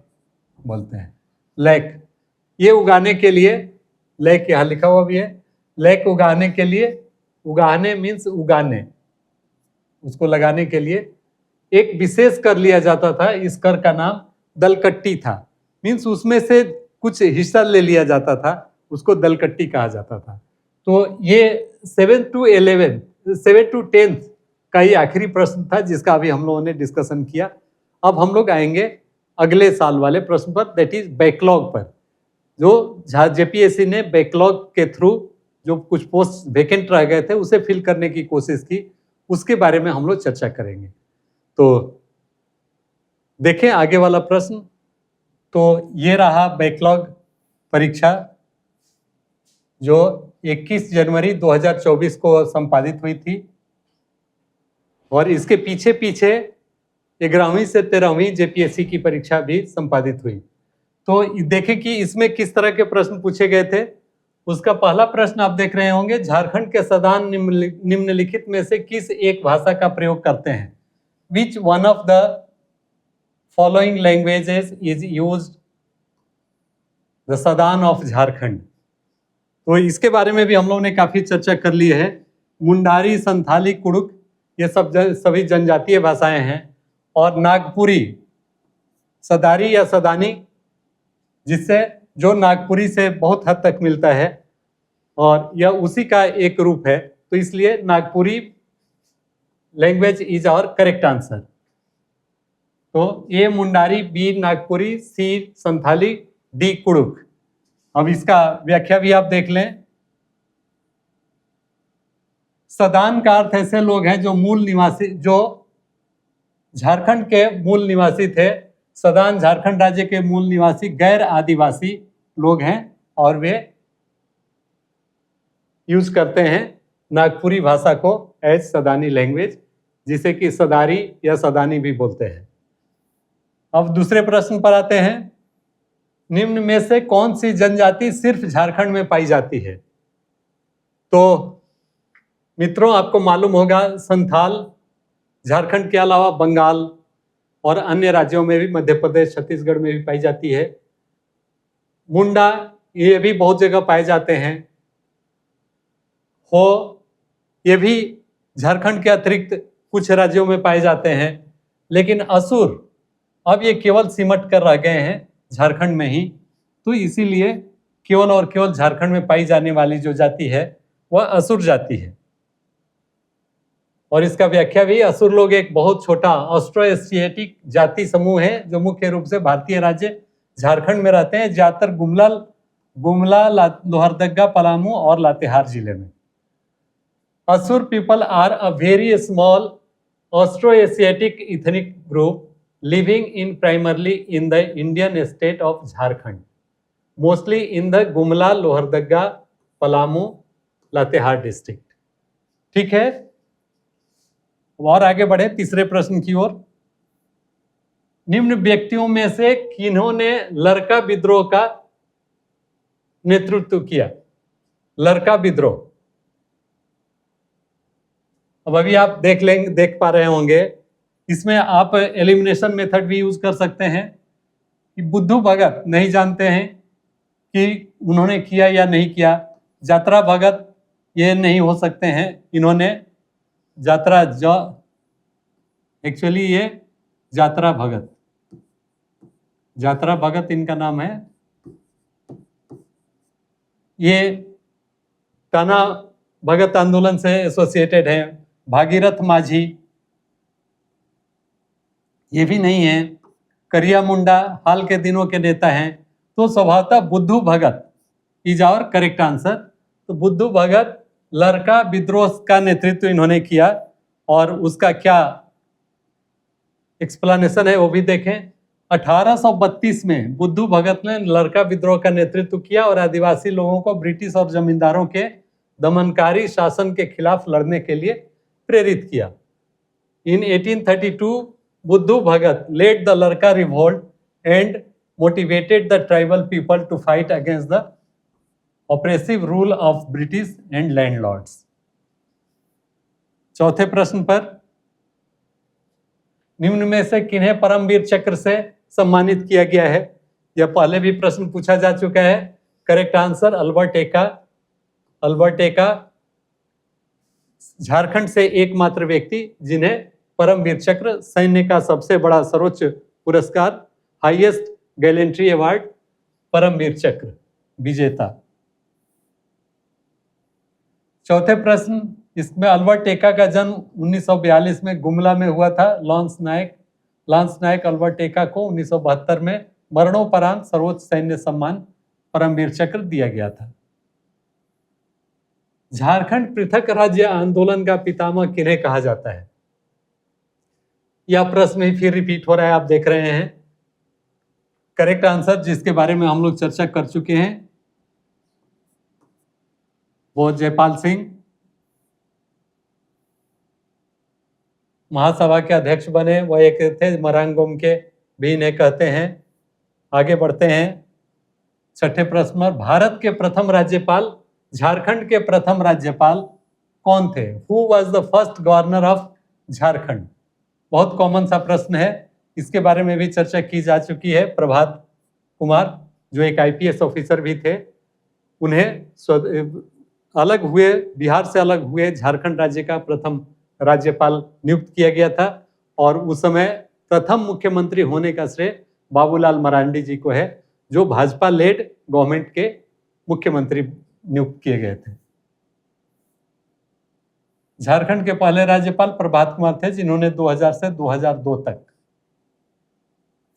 बोलते हैं, लैक। ये उगाने के लिए, लैक यहाँ लिखा हुआ भी है, लैक उगाने के लिए, उगाने मीन्स उगाने, उसको लगाने के लिए एक विशेष कर लिया जाता था। इस कर का नाम दलकट्टी था। मीन्स उसमें से कुछ हिस्सा ले लिया जाता था, उसको दलकट्टी कहा जाता था। तो ये 7 to 10 का ही आखिरी प्रश्न था जिसका अभी हम लोगों ने डिस्कशन किया। अब हम लोग आएंगे अगले साल वाले प्रश्न पर, दैट इज बैकलॉग पर। जो जेपीएससी ने बैकलॉग के थ्रू जो कुछ पोस्ट वेकेंट रह गए थे उसे फिल करने की कोशिश की, उसके बारे में हम लोग चर्चा करेंगे। तो देखें आगे वाला प्रश्न। तो ये रहा बैकलॉग परीक्षा जो 21 जनवरी 2024 को संपादित हुई थी, और इसके पीछे पीछे 11वीं से 13वीं जेपीएससी की परीक्षा भी संपादित हुई। तो देखें कि इसमें किस तरह के प्रश्न पूछे गए थे। उसका पहला प्रश्न आप देख रहे होंगे, झारखंड के सदान निम्नलिखित में से किस एक भाषा का प्रयोग करते हैं? Which one of the following languages is used the Sadan of Jharkhand? तो इसके बारे में भी हम लोगों ने काफी चर्चा कर ली है। मुंडारी, संथाली, कुड़ुक, ये सब सभी जनजातीय भाषाएं हैं। और नागपुरी, सदारी या सदानी, जिससे जो नागपुरी से बहुत हद तक मिलता है और यह उसी का एक रूप है, तो इसलिए Nagpuri language is our correct answer. तो A Mundari, B Nagpuri, C Santhali, D Kurukh. अब इसका व्याख्या भी आप देख लें। सदान का अर्थ ऐसे लोग हैं जो मूल निवासी, जो झारखंड के मूल निवासी थे। सदान झारखंड राज्य के मूल निवासी गैर आदिवासी लोग हैं और वे यूज करते हैं नागपुरी भाषा को एज सदानी लैंग्वेज, जिसे कि सदारी या सदानी भी बोलते हैं। अब दूसरे प्रश्न पर आते हैं। निम्न में से कौन सी जनजाति सिर्फ झारखंड में पाई जाती है? तो मित्रों, आपको मालूम होगा संथाल झारखंड के अलावा बंगाल और अन्य राज्यों में भी, मध्य प्रदेश, छत्तीसगढ़ में भी पाई जाती है। मुंडा, ये भी बहुत जगह पाए जाते हैं। हो, ये भी झारखंड के अतिरिक्त कुछ राज्यों में पाए जाते हैं। लेकिन असुर, अब ये केवल सिमट कर रह गए हैं झारखंड में ही, तो इसीलिए केवल और केवल झारखंड में पाई जाने वाली जो जाति है वह असुर जाति है। और इसका व्याख्या भी, असुर लोग एक बहुत छोटा ऑस्ट्रो एशियाटिक जाति समूह है जो मुख्य रूप से भारतीय राज्य झारखंड में रहते हैं, ज्यादातर गुमला, लोहरदगा, पलामू और लातेहार जिले में। Asur people are a very small Austro Asiatic ethnic group living in primarily in the Indian state of Jharkhand, mostly in the Gumla, Lohardaga, Palamu, Latehar district। ठीक है, और आगे बढ़े तीसरे प्रश्न की ओर। निम्न व्यक्तियों में से किन्होंने लरका विद्रोह का नेतृत्व किया? लरका विद्रोह, अब अभी आप देख पा रहे होंगे, इसमें आप एलिमिनेशन मेथड भी यूज कर सकते हैं कि बुद्धू भगत नहीं जानते हैं कि उन्होंने किया या नहीं किया। जात्रा भगत ये नहीं हो सकते हैं, इन्होंने एक्चुअली ये जात्रा भगत इनका नाम है। ये टाना भगत आंदोलन से एसोसिएटेड है। भागीरथ माझी ये भी नहीं है। करिया मुंडा हाल के दिनों के नेता हैं। तो स्वभावतः बुद्धू भगत इज आवर करेक्ट आंसर। तो बुद्धू भगत लरका विद्रोह का नेतृत्व इन्होंने किया और उसका क्या एक्सप्लेनेशन है वो भी देखें। 1832 में बुद्धू भगत ने लड़का विद्रोह का नेतृत्व किया और आदिवासी लोगों को ब्रिटिश और जमींदारों के दमनकारी शासन के खिलाफ लड़ने के लिए प्रेरित किया। इन 1832 बुद्धू भगत led the लड़का revolt and motivated the tribal people to fight against the oppressive rule of British and landlords। चौथे प्रश्न पर, निम्न में से किन्हें परमवीर चक्र से सम्मानित किया गया है? यह पहले भी प्रश्न पूछा जा चुका है। Correct answer Albert Ekka. Albert Ekka Jharkhand से एकमात्र व्यक्ति जिन्हें परमवीर चक्र, सैन्य का सबसे बड़ा सर्वोच्च पुरस्कार, हाईएस्ट गैलेंट्री अवार्ड, परमवीर चक्र विजेता। चौथे प्रश्न, इसमें अल्बर्ट एक्का का जन्म 1942 में गुमला में हुआ था। लांस नायक अल्बर्ट एक्का को 1972 में मरणोपरांत सर्वोच्च सैन्य सम्मान परमवीर चक्र दिया गया था। झारखंड पृथक राज्य आंदोलन का पितामह किन्हें कहा जाता है? यह प्रश्न ही फिर रिपीट हो रहा है, आप देख रहे हैं। करेक्ट आंसर, जिसके बारे में हम लोग चर्चा कर चुके हैं, वो जयपाल सिंह महासभा के अध्यक्ष बने। वह एक थे मरांगोम के, भी इन्हें कहते हैं। आगे बढ़ते हैं छठे प्रश्न पर, भारत के प्रथम राज्यपाल, झारखंड के प्रथम राज्यपाल कौन थे? Who was the first governor of Jharkhand? बहुत कॉमन सा प्रश्न है, इसके बारे में भी चर्चा की जा चुकी है। प्रभात कुमार जो एक आईपीएस ऑफिसर भी थे, उन्हें अलग हुए, बिहार से अलग हुए झारखंड राज्य का प्रथम राज्यपाल नियुक्त किया गया था और उस समय प्रथम मुख्यमंत्री होने का श्रेय बाबूलाल मरांडी जी को है, जो भाजपा लेड गवर्नमेंट के मुख्यमंत्री नियुक्त किए गए थे। झारखंड के पहले राज्यपाल प्रभात कुमार थे, जिन्होंने 2000 से 2002 तक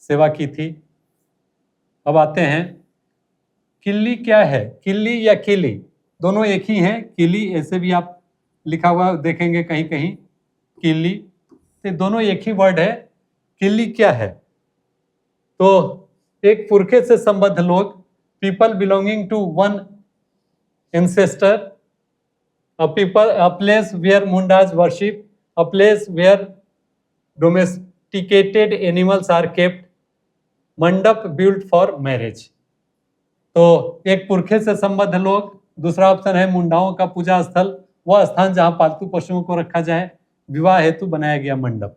सेवा की थी। अब आते हैं, किल्ली क्या है? किल्ली या किली दोनों एक ही हैं। किली ऐसे भी आप लिखा हुआ देखेंगे कहीं कहीं, किल्ली, तो दोनों एक ही वर्ड है। किल्ली क्या है? तो एक पुरखे से संबद्ध लोग, people belonging to one ancestor, a place where mundas worship, a place where domesticated animals are kept, मंडप built for marriage। तो एक पुरखे से संबद्ध लोग, दूसरा ऑप्शन है मुंडाओं का पूजा स्थल, वह स्थान जहां पालतू पशुओं को रखा जाए, विवाह हेतु बनाया गया मंडप।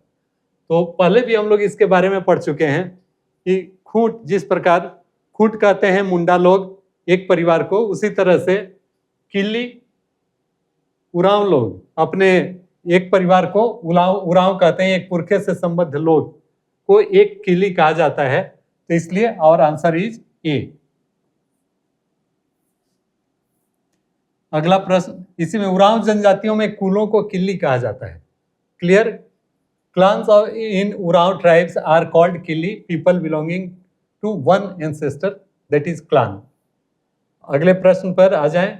तो पहले भी हम लोग इसके बारे में पढ़ चुके हैं कि खूंट, जिस प्रकार खूंट कहते हैं मुंडा लोग एक परिवार को, उसी तरह से किल्ली उरांव लोग अपने एक परिवार को उरांव कहते हैं। एक पुरखे से संबद्ध लोग को एक किल्ली कहा जाता है, तो इसलिए और आंसर इज ए। अगला प्रश्न, इसी में उरांव जनजातियों में कुलों को किल्ली कहा जाता है। Clear, clans in Oraon tribes are called killi, people belonging to one ancestor, that is clan. अगले प्रश्न पर आ जाएं।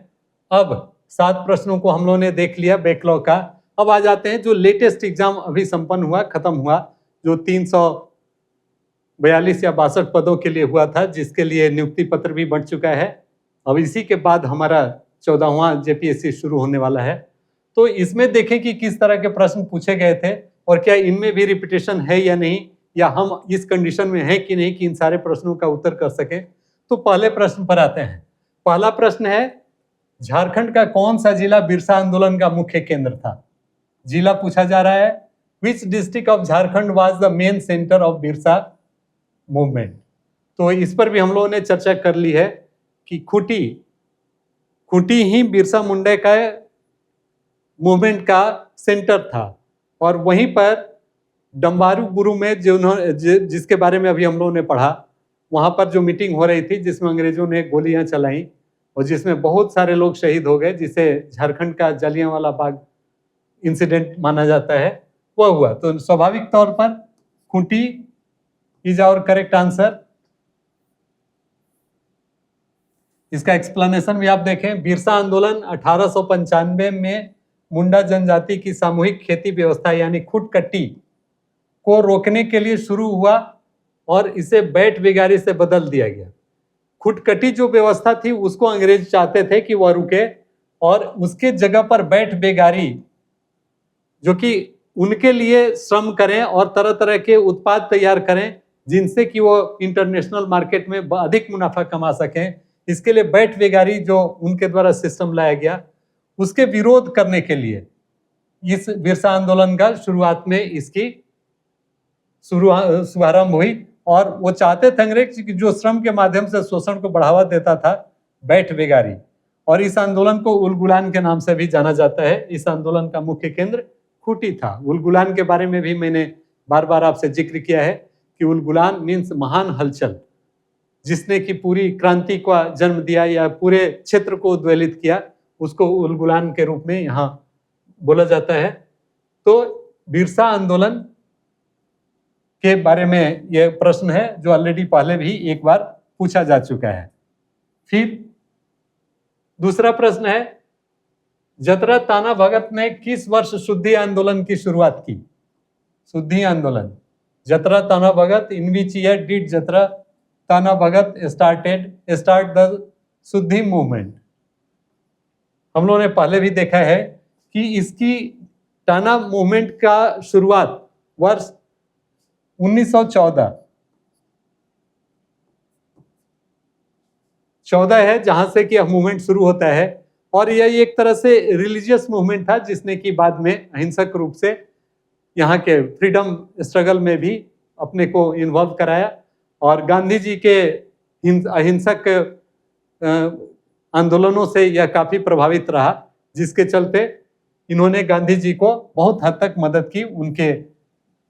अब 7 प्रश्नों को हम लोगों ने देख लिया बैकलॉग का। अब आ जाते हैं जो लेटेस्ट एग्जाम अभी संपन्न हुआ, खत्म हुआ, जो 342 या 62 पदों के लिए हुआ था, जिसके लिए नियुक्ति पत्र भी बढ़ चुका है। अब इसी के बाद हमारा 14वां जेपीएससी शुरू होने वाला है। तो इसमें देखें कि किस तरह के प्रश्न पूछे गए थे और क्या इनमें भी रिपीटेशन है या नहीं, या हम इस कंडीशन में हैं कि नहीं कि इन सारे प्रश्नों का उत्तर कर सकें। तो पहले प्रश्न पर आते हैं। पहला प्रश्न है, झारखंड का कौन सा जिला बिरसा आंदोलन का मुख्य केंद्र था? जिला पूछा जा रहा है। Which district of Jharkhand was the main centre of Birsa movement? तो इस पर भी हम लोगों ने चर्चा कर ली है कि खूंटी ही बिरसा मुंडा का मूवमेंट का सेंटर था, और वहीं पर डंबारू गुरु में जिसके बारे में अभी हम लोगों ने पढ़ा, वहां पर जो मीटिंग हो रही थी जिसमें अंग्रेजों ने गोलियां चलाई और जिसमें बहुत सारे लोग शहीद हो गए, जिसे झारखंड का जलियांवाला बाग इंसिडेंट माना जाता है, वह हुआ। तो स्वाभाविक तौर पर Khunti is our correct answer. इसका एक्सप्लेनेशन भी आप देखें। बिरसा आंदोलन 1895 में मुंडा जनजाति की सामूहिक खेती व्यवस्था यानी खुटकट्टी को रोकने के लिए शुरू हुआ और इसे बैठ बेगारी से बदल दिया गया। खुटकट्टी जो व्यवस्था थी उसको अंग्रेज चाहते थे कि वह रुके और उसके जगह पर बैठ बेगारी, जो कि उनके लिए श्रम करें और तरह तरह के उत्पाद तैयार करें जिनसे कि वो इंटरनेशनल मार्केट में अधिक मुनाफा कमा सकें, इसके लिए बैठ बेगारी जो उनके द्वारा सिस्टम लाया गया, उसके विरोध करने के लिए इस बिरसा आंदोलन का शुरुआत में इसकी शुभारंभ हुई। और वो चाहते थे अंग्रेज कि जो श्रम के माध्यम से शोषण को बढ़ावा देता था, बैठ बेगारी, और इस आंदोलन को उलगुलान के नाम से भी जाना जाता है। इस आंदोलन का मुख्य केंद्र खूंटी था। उलगुलान के बारे में भी मैंने बार बार आपसे जिक्र किया है कि उलगुलान मीन्स महान हलचल, जिसने की पूरी क्रांति का जन्म दिया या पूरे क्षेत्र को उद्वेलित किया, उसको उलगुलान के रूप में यहाँ बोला जाता है। तो बिरसा आंदोलन के बारे में यह प्रश्न है जो ऑलरेडी पहले भी एक बार पूछा जा चुका है। फिर दूसरा प्रश्न है, जतरा ताना भगत ने किस वर्ष शुद्धि आंदोलन की शुरुआत की? शुद्धि आंदोलन, जतरा ताना भगत, इन विच ईयर डिड जतरा ताना भगत स्टार्ट द शुद्धि मूवमेंट? हम लोगों ने पहले भी देखा है कि इसकी टाना मूवमेंट का शुरुआत वर्ष 1914 है, जहां से कि यह मूवमेंट शुरू होता है। और यह एक तरह से रिलीजियस मूवमेंट था जिसने कि बाद में अहिंसक रूप से यहाँ के फ्रीडम स्ट्रगल में भी अपने को इन्वॉल्व कराया। और गांधी जी के अहिंसक आंदोलनों से यह काफी प्रभावित रहा, जिसके चलते इन्होंने गांधी जी को बहुत हद तक मदद की। उनके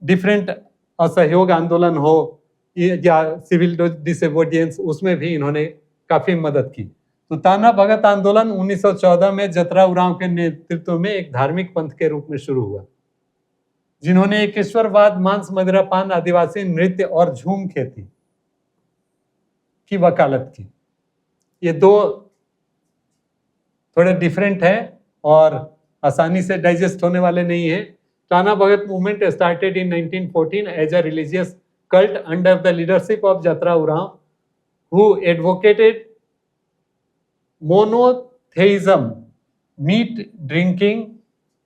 डिफरेंट असहयोग आंदोलन हो या सिविल डिसोबीडियंस, उसमें भी इन्होंने काफी मदद की। तो ताना भगत आंदोलन 1914 में जतरा उरांव के नेतृत्व में एक धार्मिक पंथ के रूप में शुरू हुआ, जिन्होंने एकेश्वरवाद, मांस मदिरापान, आदिवासी नृत्य और झूम खेती की वकालत की। ये दो थोड़े डिफरेंट है और आसानी से डाइजेस्ट होने वाले नहीं है। Tana Bhagat movement started in 1914 as a religious cult under the leadership of Jatra Uram, who advocated monotheism, meat drinking,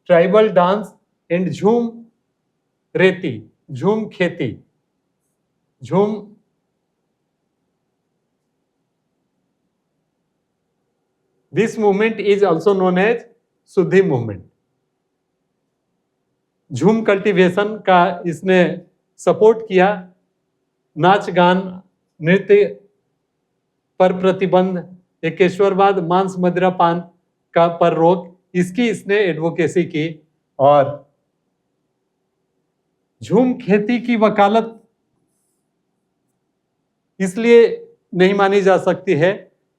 tribal dance, and Jhum Reti, Jhum Kheti. Jhum This movement is also known as Shuddhi movement. झूम cultivation का इसने support किया, नाच गान नृत्य पर प्रतिबंध, एकेश्वरवाद, मांस मदिरापान का पर रोक, इसकी इसने एडवोकेसी की। और झूम खेती की वकालत इसलिए नहीं मानी जा सकती है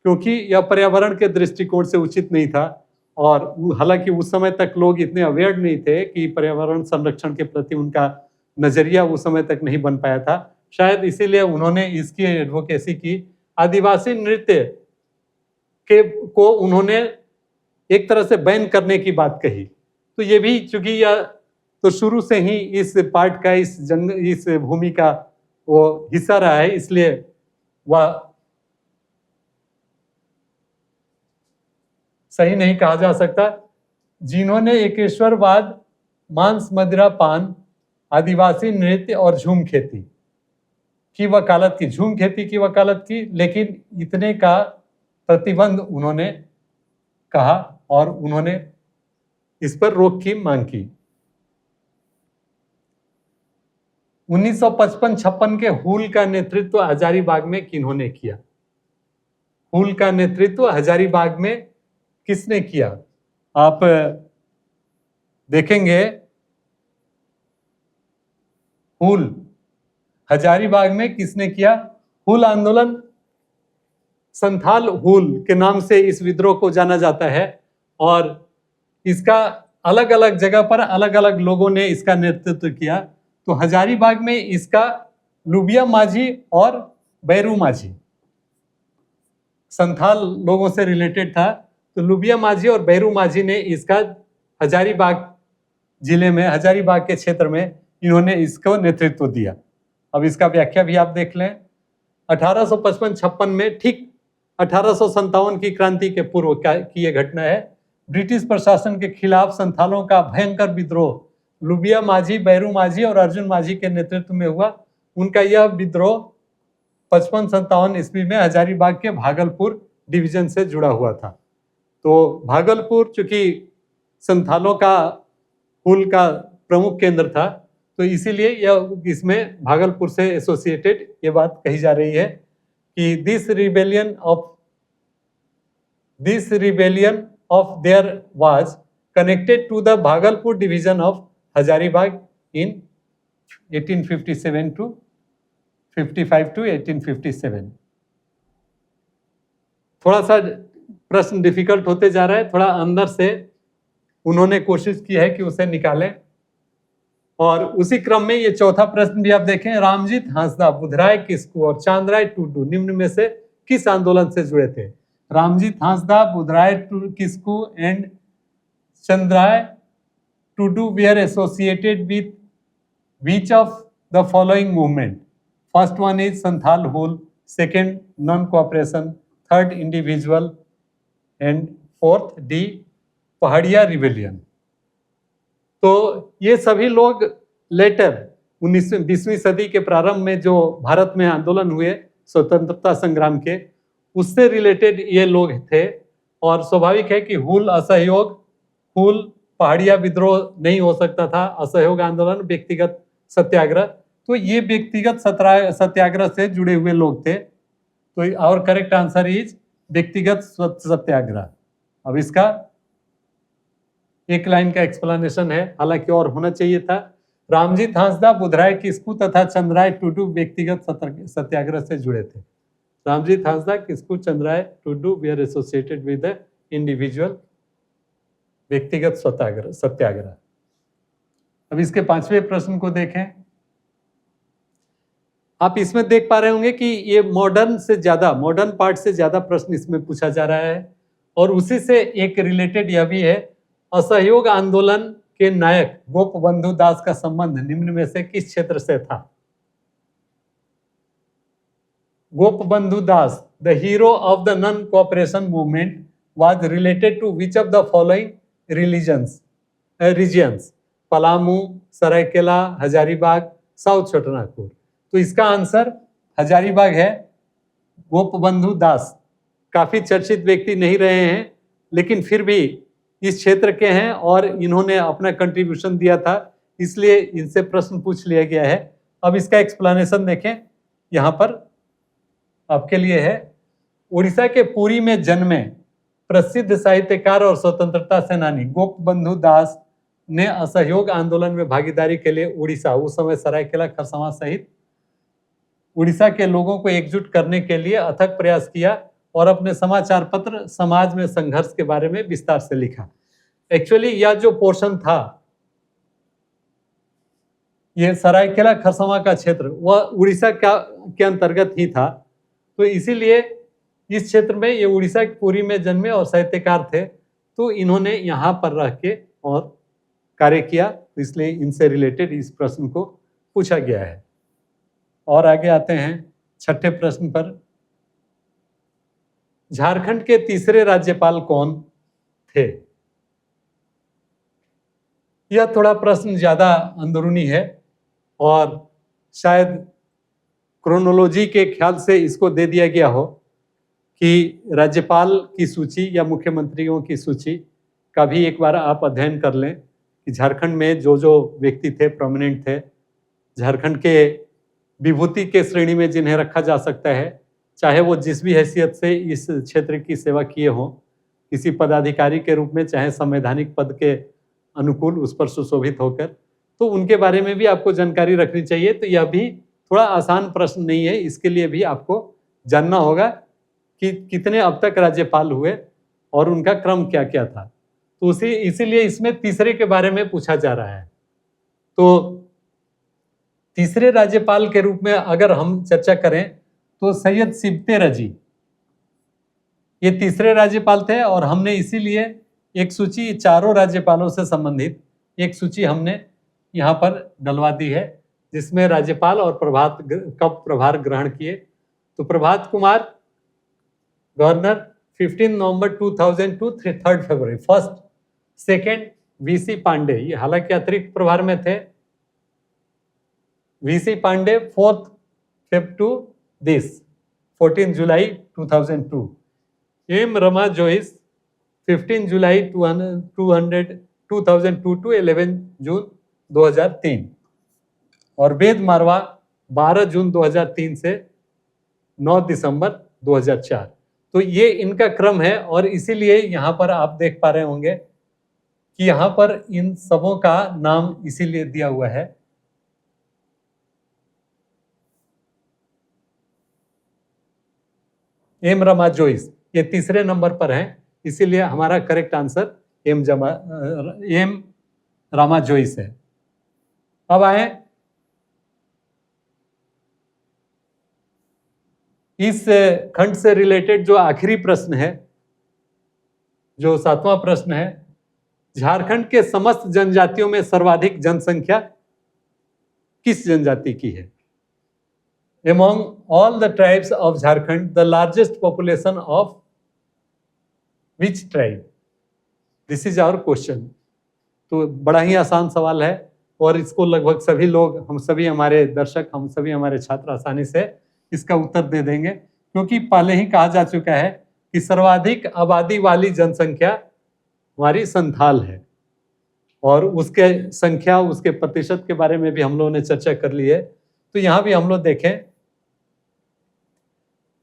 क्योंकि यह पर्यावरण के दृष्टिकोण से उचित नहीं था। और हालांकि उस समय तक लोग इतने अवेयर नहीं थे कि पर्यावरण संरक्षण के प्रति उनका नजरिया उस समय तक नहीं बन पाया था, शायद इसीलिए उन्होंने इसकी एडवोकेसी की। आदिवासी नृत्य को उन्होंने एक तरह से बैन करने की बात कही। तो ये भी चूंकि यह तो शुरू से ही इस पार्ट का, इस भूमि का वो हिस्सा रहा है, इसलिए वह सही नहीं कहा जा सकता। जिन्होंने एकेश्वरवाद, मांस मदिरापान, आदिवासी नृत्य और झूम खेती की वकालत की, झूम खेती की वकालत की, लेकिन इतने का प्रतिबंध उन्होंने कहा और उन्होंने इस पर रोक की मांग की। 1955-56 के हुल का नेतृत्व हजारीबाग में किन्होंने किया? हुल का नेतृत्व हजारीबाग में किसने किया? आप देखेंगे हुल हजारीबाग में किसने किया? हुल आंदोलन, संथाल हुल के नाम से इस विद्रोह को जाना जाता है और इसका अलग अलग जगह पर अलग अलग लोगों ने इसका नेतृत्व किया। तो हजारीबाग में इसका लुबिया माझी और बैरू माझी संथाल लोगों से रिलेटेड था। तो लुबिया माझी और बैरू माझी ने इसका हजारीबाग जिले में, हजारीबाग के क्षेत्र में इन्होंने इसको नेतृत्व दिया। अब इसका व्याख्या भी आप देख लें। 1855-56 में, ठीक 1857 की क्रांति के पूर्व की यह घटना है। ब्रिटिश प्रशासन के खिलाफ संथालों का भयंकर विद्रोह लुबिया माझी, बैरू माझी और अर्जुन माझी के नेतृत्व में हुआ। उनका यह विद्रोह 55-57 ईस्वी में हजारीबाग के भागलपुर डिवीजन से जुड़ा हुआ था। तो भागलपुर चूंकि संथालों का हुल का प्रमुख केंद्र था, तो इसीलिए यह इसमें भागलपुर से एसोसिएटेड ये बात कही जा रही है कि this rebellion of their was connected to the Bhagalpur division of Hazaribagh in 1857 to 55 to 1857। थोड़ा सा प्रश्न डिफिकल्ट होते जा रहा है, थोड़ा अंदर से उन्होंने कोशिश की है कि उसे निकालें। और उसी क्रम में ये चौथा प्रश्न भी आप देखें, रामजीत हांसदा बुधराय किस्कू और चांदराय टुडू निम्न में से किस आंदोलन से जुड़े थे? Ramjit Hansda, Budhrai Kisku and Chandrai Tudu were associated with which of the following movement? First one is Santhal Hul, second non-cooperation, third individual, and fourth D Paharia rebellion. तो ये सभी लोग लेटर 19वीं सदी के प्रारंभ में जो भारत में आंदोलन हुए स्वतंत्रता संग्राम के, उससे रिलेटेड ये लोग थे। और स्वाभाविक है कि हुल असहयोग, हुल पहाड़िया विद्रोह नहीं हो सकता था, असहयोग आंदोलन, व्यक्तिगत सत्याग्रह, तो ये व्यक्तिगत सत्याग्रह से जुड़े हुए लोग थे। तो और करेक्ट आंसर इज व्यक्तिगत सत्याग्रह। अब इसका एक लाइन का एक्सप्लेनेशन है, हालांकि और होना चाहिए था। रामजीत हांसदा, बुधराय किस्कू तथा चंद्राय टुडू व्यक्तिगत सत्याग्रह से जुड़े थे। Ramjit Hansda, Kisku, Chandrai Tudu were associated with the individual व्यक्तिगत सत्याग्रह। अब इसके 5वें प्रश्न को देखें। आप इसमें देख पा रहे होंगे कि ये मॉडर्न पार्ट से ज्यादा प्रश्न इसमें पूछा जा रहा है। और उसी से एक रिलेटेड यह भी है, असहयोग आंदोलन के नायक गोपबंधु दास का संबंध निम्न में से किस क्षेत्र से था? Gopabandhu Das, the hero of the non cooperation movement, was related to which of the following regions? Palamu, Seraikela, Hazaribagh, south Chotanagpur. तो इसका आंसर हजारीबाग है। गोपबंधु दास काफी चर्चित व्यक्ति नहीं रहे हैं, लेकिन फिर भी इस क्षेत्र के हैं और इन्होंने अपना कंट्रीब्यूशन दिया था, इसलिए इनसे प्रश्न पूछ लिया गया है। अब इसका एक्सप्लेनेशन देखें, यहाँ पर आपके लिए है। उड़ीसा के पुरी में जन्मे प्रसिद्ध साहित्यकार और स्वतंत्रता सेनानी गोपबंधु दास ने असहयोग आंदोलन में भागीदारी के लिए उड़ीसा, उस समय सरायकेला, खरसावां सहित उड़ीसा के लोगों को एकजुट करने के लिए अथक प्रयास किया और अपने समाचार पत्र समाज में संघर्ष के बारे में विस्तार से लिखा। एक्चुअली यह जो पोर्शन था, ये सरायकेला खरसावां का क्षेत्र वह उड़ीसा के अंतर्गत ही था। तो इसीलिए इस क्षेत्र में ये उड़ीसा के पुरी में जन्मे और साहित्यकार थे, तो इन्होंने यहाँ पर रह के और कार्य किया, तो इसलिए इनसे रिलेटेड इस प्रश्न को पूछा गया है। और आगे आते हैं 6ठे प्रश्न पर। झारखंड के तीसरे राज्यपाल कौन थे? यह थोड़ा प्रश्न ज्यादा अंदरूनी है और शायद क्रोनोलॉजी के ख्याल से इसको दे दिया गया हो कि राज्यपाल की सूची या मुख्यमंत्रियों की सूची का भी एक बार आप अध्ययन कर लें कि झारखंड में जो जो व्यक्ति थे, प्रोमिनेंट थे, झारखंड के विभूति के श्रेणी में जिन्हें रखा जा सकता है, चाहे वो जिस भी हैसियत से इस क्षेत्र की सेवा किए हों, किसी पदाधिकारी के रूप में, चाहे संवैधानिक पद के अनुकूल उस पर सुशोभित होकर, तो उनके बारे में भी आपको जानकारी रखनी चाहिए। तो यह भी थोड़ा आसान प्रश्न नहीं है, इसके लिए भी आपको जानना होगा कि कितने अब तक राज्यपाल हुए और उनका क्रम क्या क्या था। तो इसीलिए इसमें तीसरे के बारे में पूछा जा रहा है। तो तीसरे राज्यपाल के रूप में अगर हम चर्चा करें तो सैयद सिबते रजी ये तीसरे राज्यपाल थे और हमने इसीलिए एक सूची चारों राज्यपालों से संबंधित एक सूची हमने यहाँ पर डलवा दी है, जिसमें राज्यपाल और प्रभात कब प्रभार ग्रहण किए। तो प्रभात कुमार गवर्नर 15 नवंबर 2000 टू 3 फरवरी। फर्स्ट सेकेंड वीसी पांडे, ये हालांकि अतिरिक्त प्रभार में थे। VC Pande 4 Feb to this 14 जुलाई 2002। एम रमा जोइस 15 जुलाई 2002 टू 11 जून 2003। और वेद मारवा 12 जून 2003 से 9 दिसंबर 2004। तो ये इनका क्रम है, और इसीलिए यहाँ पर आप देख पा रहे होंगे कि यहाँ पर इन सबों का नाम इसीलिए दिया हुआ है। एम रमा जोइस ये तीसरे नंबर पर हैं, इसीलिए हमारा correct answer M Rama Jois है। अब आए इस खंड से रिलेटेड जो आखिरी प्रश्न है, जो 7वां प्रश्न है, झारखंड के समस्त जनजातियों में सर्वाधिक जनसंख्या किस जनजाति की है? Among all the tribes of Jharkhand, the largest population of which tribe? This is our question. तो बड़ा ही आसान सवाल है, और इसको लगभग सभी लोग, हम सभी हमारे दर्शक, हम सभी हमारे छात्र आसानी से इसका उत्तर दे देंगे, क्योंकि पहले ही कहा जा चुका है कि सर्वाधिक आबादी वाली जनसंख्या हमारी संथाल है, और उसके संख्या, उसके प्रतिशत के बारे में भी हम लोगों ने चर्चा कर ली है। तो यहाँ भी हम लोग देखें,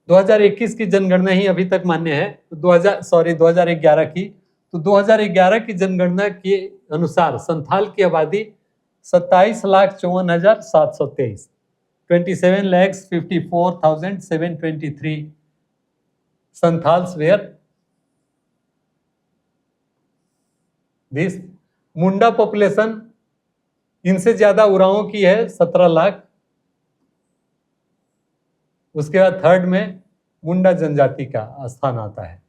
2021 की जनगणना ही अभी तक मान्य है, तो 2011 की, तो 2011 की जनगणना के अनुसार संथाल की आबादी 27,54,723, 27,54,723 Santhals were this. Munda population इनसे ज्यादा उरांव की है, 17 लाख। उसके बाद थर्ड में मुंडा जनजाति का स्थान आता है।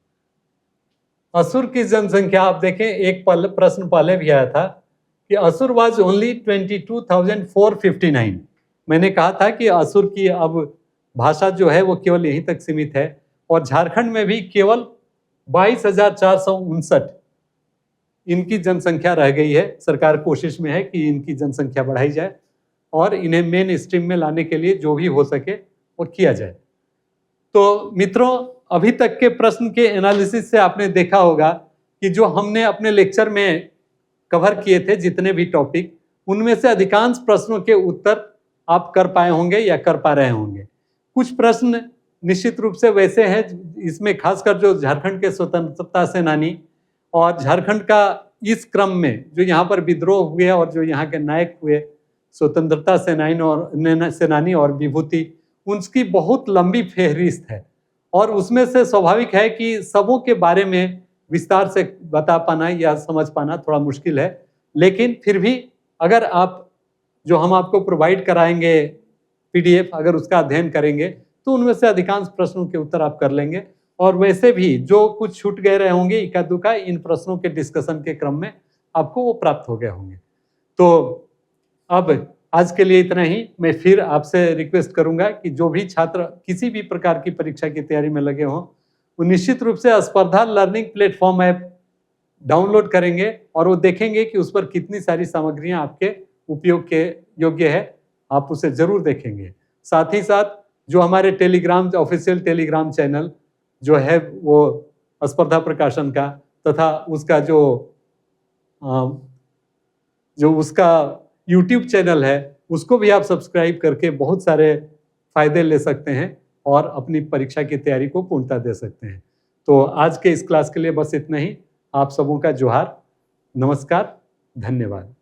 असुर की जनसंख्या आप देखें, एक प्रश्न पहले भी आया था कि असुर वाज ओनली 22,459। मैंने कहा था कि असुर की अब भाषा जो है वो केवल यहीं तक सीमित है, और झारखंड में भी केवल 22,459 इनकी जनसंख्या रह गई है। सरकार कोशिश में है कि इनकी जनसंख्या बढ़ाई जाए, और इन्हें मेन स्ट्रीम में लाने के लिए जो भी हो सके वो किया जाए। तो मित्रों, अभी तक के प्रश्न के एनालिसिस से आपने देखा होगा कि जो हमने अपने लेक्चर में कवर किए थे, जितने भी टॉपिक, उनमें से अधिकांश प्रश्नों के उत्तर आप कर पाए होंगे या कर पा रहे होंगे। कुछ प्रश्न निश्चित रूप से वैसे हैं, इसमें खासकर जो झारखंड के स्वतंत्रता सेनानी और झारखंड का इस क्रम में जो यहाँ पर विद्रोह हुए और जो यहाँ के नायक हुए, स्वतंत्रता सेनानी और विभूति, उनकी बहुत लंबी फहरिस्त है, और उसमें से स्वाभाविक है कि सबों के बारे में विस्तार से बता पाना या समझ पाना थोड़ा मुश्किल है। लेकिन फिर भी अगर आप जो हम आपको प्रोवाइड कराएंगे PDF, अगर उसका अध्ययन करेंगे तो उनमें से अधिकांश प्रश्नों के उत्तर आप कर लेंगे, और वैसे भी जो कुछ छूट गए रहे होंगे इक्का दुक्का, इन प्रश्नों के डिस्कशन के क्रम में आपको वो प्राप्त हो गए होंगे। तो अब आज के लिए इतना ही। मैं फिर आपसे रिक्वेस्ट करूंगा कि जो भी छात्र किसी भी प्रकार की परीक्षा की तैयारी में लगे हों, वो निश्चित रूप से स्पर्धा लर्निंग प्लेटफॉर्म ऐप डाउनलोड करेंगे, और वो देखेंगे कि उस पर कितनी सारी सामग्रियां आपके उपयोग के योग्य है। आप उसे जरूर देखेंगे। साथ ही साथ जो हमारे टेलीग्राम, ऑफिशियल टेलीग्राम चैनल जो है वो स्पर्धा प्रकाशन का, तथा उसका जो उसका YouTube चैनल है, उसको भी आप सब्सक्राइब करके बहुत सारे फायदे ले सकते हैं और अपनी परीक्षा की तैयारी को पूर्णता दे सकते हैं। तो आज के इस क्लास के लिए बस इतना ही। आप सबों का जोहार, नमस्कार, धन्यवाद।